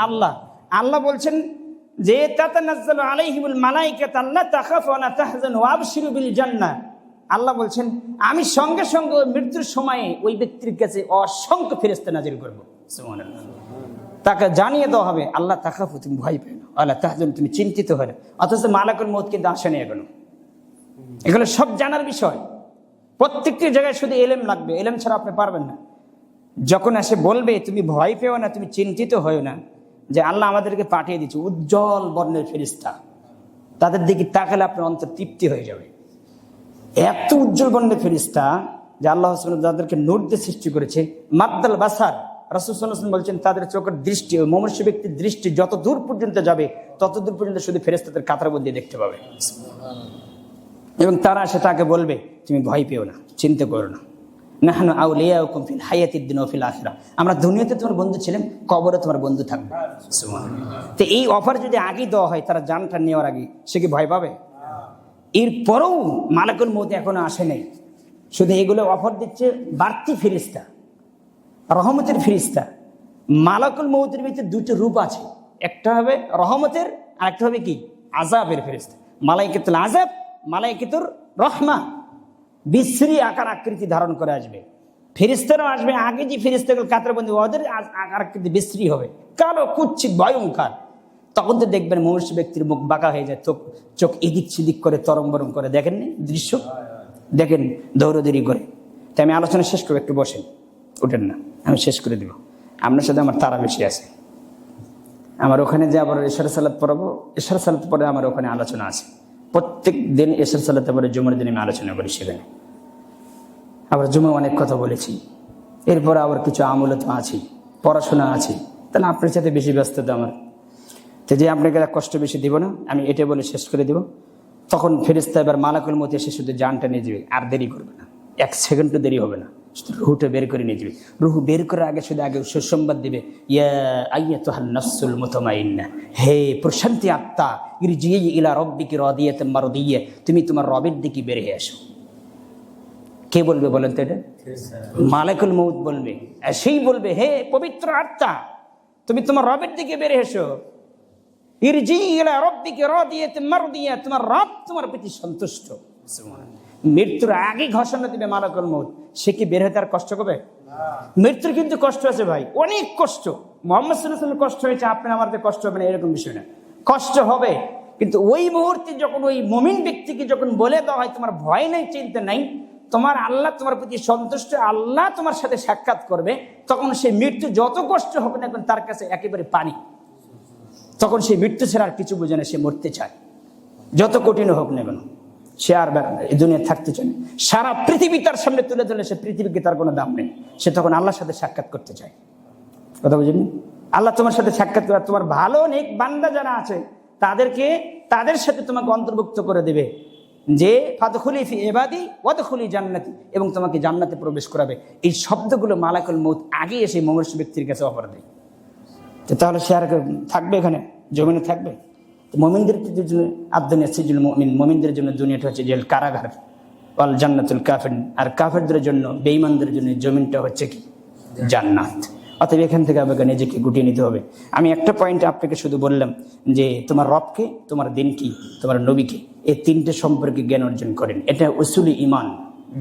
আল্লাহ। আল্লাহ বলছেন যে তাতানাজ্জালু আলাইহিমুল মালায়েকাতু আল্লা তাখাফু ওয়া লা তাহজানু ওয়া আবশিরু বিল জান্নাহ। আল্লাহ বলছেন আমি সঙ্গে সঙ্গে মৃত্যুর সময়ে ওই ব্যক্তির কাছে অসংখ্য ফেরেশতা নাজিল করব। সুবহানাল্লাহ। তাকে জানিয়ে দেওয়া হবে আল্লাহ তাখাফু, তুমি ভয় পেও না, আল্লাহ তাহজানু, তুমি চিন্তিত হয় না। অথচ মালাকুল মউত কিন্তু আসেনি এখনো। এগুলো সব জানার বিষয়। প্রত্যেকটি জায়গায় শুধু এলেম লাগবে, এলেম ছাড়া আপনি পারবেন না। যখন এসে বলবে তুমি ভয় পেও না, তুমি চিন্তিত হও না, যে আল্লাহ আমাদেরকে পাঠিয়ে দিচ্ছে উজ্জ্বল বর্ণের ফেরেশতা, তাদের দিকে তাকালে আপনার অন্তর তৃপ্তি হয়ে যাবে। এত উজ্জ্বল বর্ণের ফেরেশতা যে আল্লাহ যাদেরকে নূর দিয়ে সৃষ্টি করেছে, মাদ্দাল বাসার, রাসূল সাল্লাল্লাহু আলাইহি ওয়াসাল্লাম বলছেন তাদের চোখের দৃষ্টি, ওই মনুষ্য ব্যক্তির দৃষ্টি যত দূর পর্যন্ত যাবে তত দূর পর্যন্ত শুধু ফেরেশতাদের কাতারবন্দি দেখতে পাবে। এবং তারা এসে তাকে বলবে তুমি ভয় পেও না, চিন্তা করো না, নাহনু আউলিয়াউকুম ফিল হায়াতিদ দুনিয়া ওয়া ফিল আখিরাহ, আমরা দুনিয়াতে তোমার বন্ধু ছিলাম, কবরে তোমার বন্ধু থাকবে। তো এই অফার যদি আগে দেওয়া হয়, তারা জানটা নেওয়ার আগে, সে কি ভয় পাবে? এরপরেও মালাকুল মউত এখনো আসে নাই, শুধু এগুলো অফার দিচ্ছে বাড়তি ফেরেশতা, রহমতের ফেরেশতা। মালাকুল মউতের ভিতরে দুটো রূপ আছে, একটা হবে রহমতের আর একটা হবে কি আযাবের ফেরেশতা। মালাইকাতুল আযাব, মালাইকাতুর রহমা, বিশ্রী আকার আকৃতি ধারণ করে আসবে। ফেরেশতারাও আসবে, আগে যে ফেরেশতাগুলো কাতারবন্দি, ওদের আকার আকৃতি বিশ্রী হবে, কালো কুচ্ছিত ভয়ঙ্কর। তখন তো দেখবেন মনুষ্য ব্যক্তির মুখ বাঁকা হয়ে যায়, চোখ এদিক সেদিক করে তরম বরম করে। দেখেননি দৃশ্য? দেখেন দৌড়দৌড়ি করে। তাই আমি আলোচনা শেষ করবো, একটু বসেন, উঠেন না, আমি শেষ করে দিব। আপনার সাথে আমার তারা বেশি আছে। আমার ওখানে যে আবার এশার সালাত পড়াবো, এশার সালাত পরে আমার ওখানে আলোচনা আছে। প্রত্যেক দিন এশার সালাতে পরে জুমার দিন আমি আলোচনা করি সেখানে। আবার জুমা অনেক কথা বলেছি, এরপর আবার কিছু আমলত আছে, পড়াশোনা আছে। তাহলে আপনার সাথে বেশি ব্যস্ততা আমার। তো যে আপনাকে কষ্ট বেশি দিব না, আমি এটা বলে শেষ করে দিব। তখন ফেরেশতা এবার মালাকুল মউত এসে শুধু জানটা নিয়ে যাবে, আর দেরি করবে না, 1 সেকেন্ডও দেরি হবে না, রুহটা বের করে নিয়ে যাবে। রুহ বের করার আগে শুধু আগে সুসংবাদ দিবে, ইয়া আইয়াতুহান নাফসুল মুতমাইন্নাহ, হে প্রশান্তি আত্মা, ইরজিই ইলা রাব্বিকি রাদিয়াতাম মারদিয়্যা, তুমি তোমার রবের দিকে বের হয়ে আসো। কে বলবে বলেন তো এটা? মালাকুল মউত বলবে। সেই বলবে, হে পবিত্র আত্মা, তুমি তোমার রবের দিকে বের এসো। ইরজিই ইলা রাব্বিকি রাদিয়াতাম মারদিয়্যা, তোমার রব তোমার প্রতি সন্তুষ্ট। মৃত্যুর আগে ঘোষণা দিবে মালাকুল মউত। সে কি বের হতে আর কষ্ট করবে? মৃত্যুর কিন্তু কষ্ট আছে ভাই, অনেক কষ্ট। মুহাম্মদ সাল্লাল্লাহু আলাইহি ওয়াসাল্লাম কষ্ট হয়েছে, আপনার আমাদের কষ্ট হবে না এরকম বিষয় না, কষ্ট হবে। কিন্তু ওই মুহূর্তে যখন ওই মুমিন ব্যক্তিকে যখন বলে দেওয়া হয় তোমার ভয় নাই, চিন্তা নাই, তোমার আল্লাহ তোমার প্রতি সন্তুষ্ট, আল্লাহ তোমার সাথে সাক্ষাৎ করবে, তখন সেই মৃত্যু যত কষ্ট হবে না, এখন তার কাছে একেবারে পানি। তখন সেই মৃত্যু ছাড়া আর কিছু বোঝে না, সে মরতে চায়, যত কঠিন হোক না কেন। সে আর এই দুনিয়া থাকতে চায় না। সারা পৃথিবী তার সামনে তুলে ধরলে সে পৃথিবীকে তার কোনো দাম নেই। সে তখন আল্লাহর সাথে সাক্ষাৎ করতে চায়। কথা বুঝেন? আল্লাহ তোমার সাথে সাক্ষাৎ করে তোমার ভালো নেক বান্দা যারা আছে তাদের সাথে তোমাকে অন্তর্ভুক্ত করে দেবে, যে ফাদখুলি ফি ইবাদি ওয়াদখুলি জান্নাতি, এবং তোমাকে জান্নাতে প্রবেশ করাবে। এই শব্দগুলো মালাকুল মউত আগে এসে মনুষ্য ব্যক্তির কাছে অফার দেয়। তাহলে সে আর থাকবে এখানে, জমিনে থাকবে? মুমিনদের জন্য আদ-দুনিয়া সিজনুল মুমিন, মুমিনদের জন্য দুনিয়াটা হচ্ছে জেল, কারাগার। ওয়াল জান্নাতুল কাফির, আর কাফেরদের জন্য, বেঈমানদের জন্য জমিনটা হচ্ছে কি? জান্নাত। অতএব এখান থেকে আমাকে নিজেকে গুটিয়ে নিতে হবে। আমি একটা পয়েন্টে আপনাকে শুধু বললাম যে তোমার রবকে, তোমার দিন কি, তোমার নবীকে, এই তিনটে সম্পর্কে জ্ঞান অর্জন করেন। এটা উসুলি ঈমান,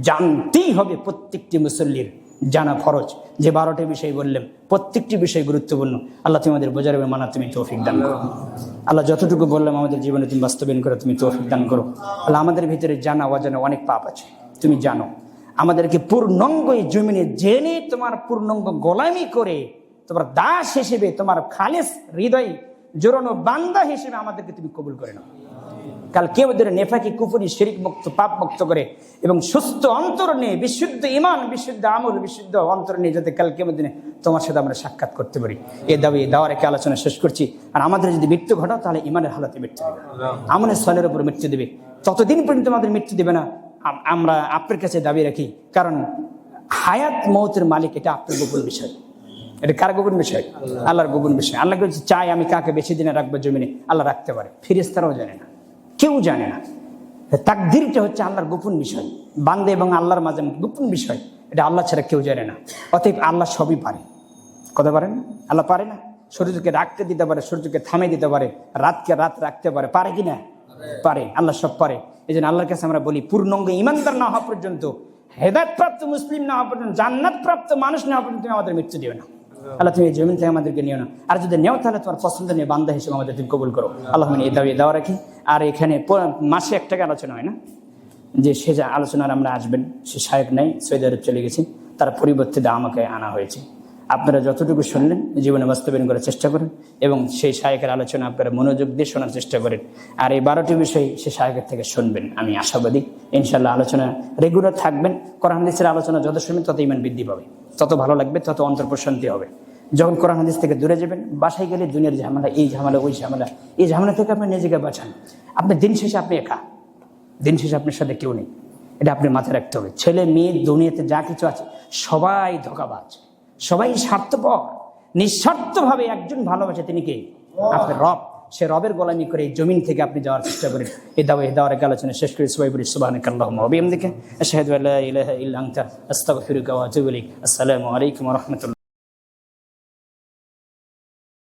জানতেই হবে। প্রত্যেকটি মুসল্লির জানা ফরজ। যে 12টি বিষয় বললাম, প্রত্যেকটি বিষয় গুরুত্বপূর্ণ। আল্লাহ তুমি আমাদের বোঝার এবং মানা তুমি তৌফিক দান করো। আল্লাহ যতটুকু বললাম আমাদের জীবনে তুমি বাস্তবায়ন করো, তুমি তৌফিক দান করো। আল্লাহ আমাদের ভিতরে জানা অজানা অনেক পাপ আছে, তুমি জানো। আমাদেরকে পূর্ণাঙ্গ এই জমিনে জেনে তোমার পূর্ণাঙ্গ গোলামি করে তোমার দাস হিসেবে, তোমার খালেস হৃদয় জোরানো বান্দা হিসেবে আমাদেরকে তুমি কবুল করে নাও। কাল কিয়ামতের নেফাকি, কুফরি, শিরক মুক্ত, পাপ মুক্ত করে এবং সুস্থ অন্তর নিয়ে, বিশুদ্ধ ঈমান, বিশুদ্ধ আমল, বিশুদ্ধ অন্তর নিয়ে যাতে কাল কিয়ামতের দিনে তোমার সাথে আমরা সাক্ষাৎ করতে পারি। এই দাওয়া রেখে আলোচনা শেষ করছি। আর আমাদের যদি মৃত্যু ঘটাও তাহলে ঈমানের হালাতে মৃত্যু দেবে, আমলের সলের উপর মৃত্যু দেবে। ততদিন পর্যন্ত আমাদের মৃত্যু দেবে না, আমরা আপনার কাছে দাবি রাখি। কারণ হায়াত মৌতের মালিক, এটা আপনার গোপন বিষয়। এটা কার গোপন বিষয়? আল্লাহর গোপন বিষয়। আল্লাহ চাই আমি কাকে বেশি দিনে রাখবো জমিনে, আল্লাহ রাখতে পারে, ফেরেশতারাও জানে না, কেউ জানে না। তাকদীরটা হচ্ছে আল্লাহর গোপন বিষয়, বান্দা এবং আল্লাহর মাঝে গোপন বিষয়। এটা আল্লাহ ছাড়া কেউ জানে না। অতএব আল্লাহ সবই পারে। কথা পারেন? আল্লাহ পারে না? সূর্যকে রাখতে দিতে পারে, সূর্যকে থামে দিতে পারে, রাতকে রাত রাখতে পারে, পারে কি না? পারে। আল্লাহ সব পারে। এই জন্য আল্লাহর কাছে আমরা বলি, পূর্ণাঙ্গ ইমানদার না হওয়া পর্যন্ত, হেদায়েত প্রাপ্ত মুসলিম না হওয়া পর্যন্ত, জান্নাত প্রাপ্ত মানুষ না হওয়া পর্যন্ত তুমি আমাদের মৃত্যু দিও না। আল্লাহ তুমি এই জমিন থেকে আমাদেরকে নিও না, আর যদি নেও তাহলে তোমার পছন্দ নিয়ে বান্দা হিসেবে আমাদের তুমি কবুল করো। আল্লাহ এই দাওয়া রাখি। আর এখানে মাসে একটা আলোচনা হয় না, যে সে আলোচনার আমরা আসবেন, সে শায়েখ নাই, সৌদি আরব চলে গেছে, তার পরিবর্তে আমাকে আনা হয়েছে। আপনারা যতটুকু শুনলেন জীবনে বাস্তবায়ন করার চেষ্টা করেন এবং সেই শায়েখের আলোচনা আপনারা মনোযোগ দিয়ে শোনার চেষ্টা করেন। আর এই 12টি বিষয় সে শায়েখের থেকে শুনবেন, আমি আশাবাদী। ইনশাল্লাহ আলোচনা রেগুলার থাকবেন। কোরআন হাদিসের আলোচনা যত শুনবেন তত ঈমান বৃদ্ধি পাবে, তত ভালো লাগবে, তত অন্তর প্রশান্তি হবে। যখন কোরআন হাদিস থেকে দূরে যাবেন, বাসায় গেলে দুনিয়ার ঝামেলা, এই ঝামেলা, ওই ঝামেলা, এই ঝামেলা থেকে আপনি নিজেকে বাঁচান। আপনি দিন শেষে আপনি একা, দিন শেষে আপনার সাথে কেউ নেই, এটা আপনি মাথায় রাখতে হবে। ছেলে মেয়ে দুনিয়াতে যা কিছু আছে সবাই ধোঁকাবাজ, সবাই স্বার্থপর। নিঃস্বার্থভাবে একজন ভালোবাসে, তিনি কে? আপনার রব। সে রবের গোলামি করে এই জমিন থেকে আপনি যাওয়ার চেষ্টা করেন। এই দাওয়ার আলোচনা শেষ করে সবাই বলি সুবহানাকাল্লাহুম্মা ওয়া বিহামদিকা আশহাদু আল্লা ইলাহা ইল্লা আনতা আস্তাগফিরুকা ওয়া আতুবু ইলাইক। আসসালামু আলাইকুম ওয়া রাহমাতুল্লাহ।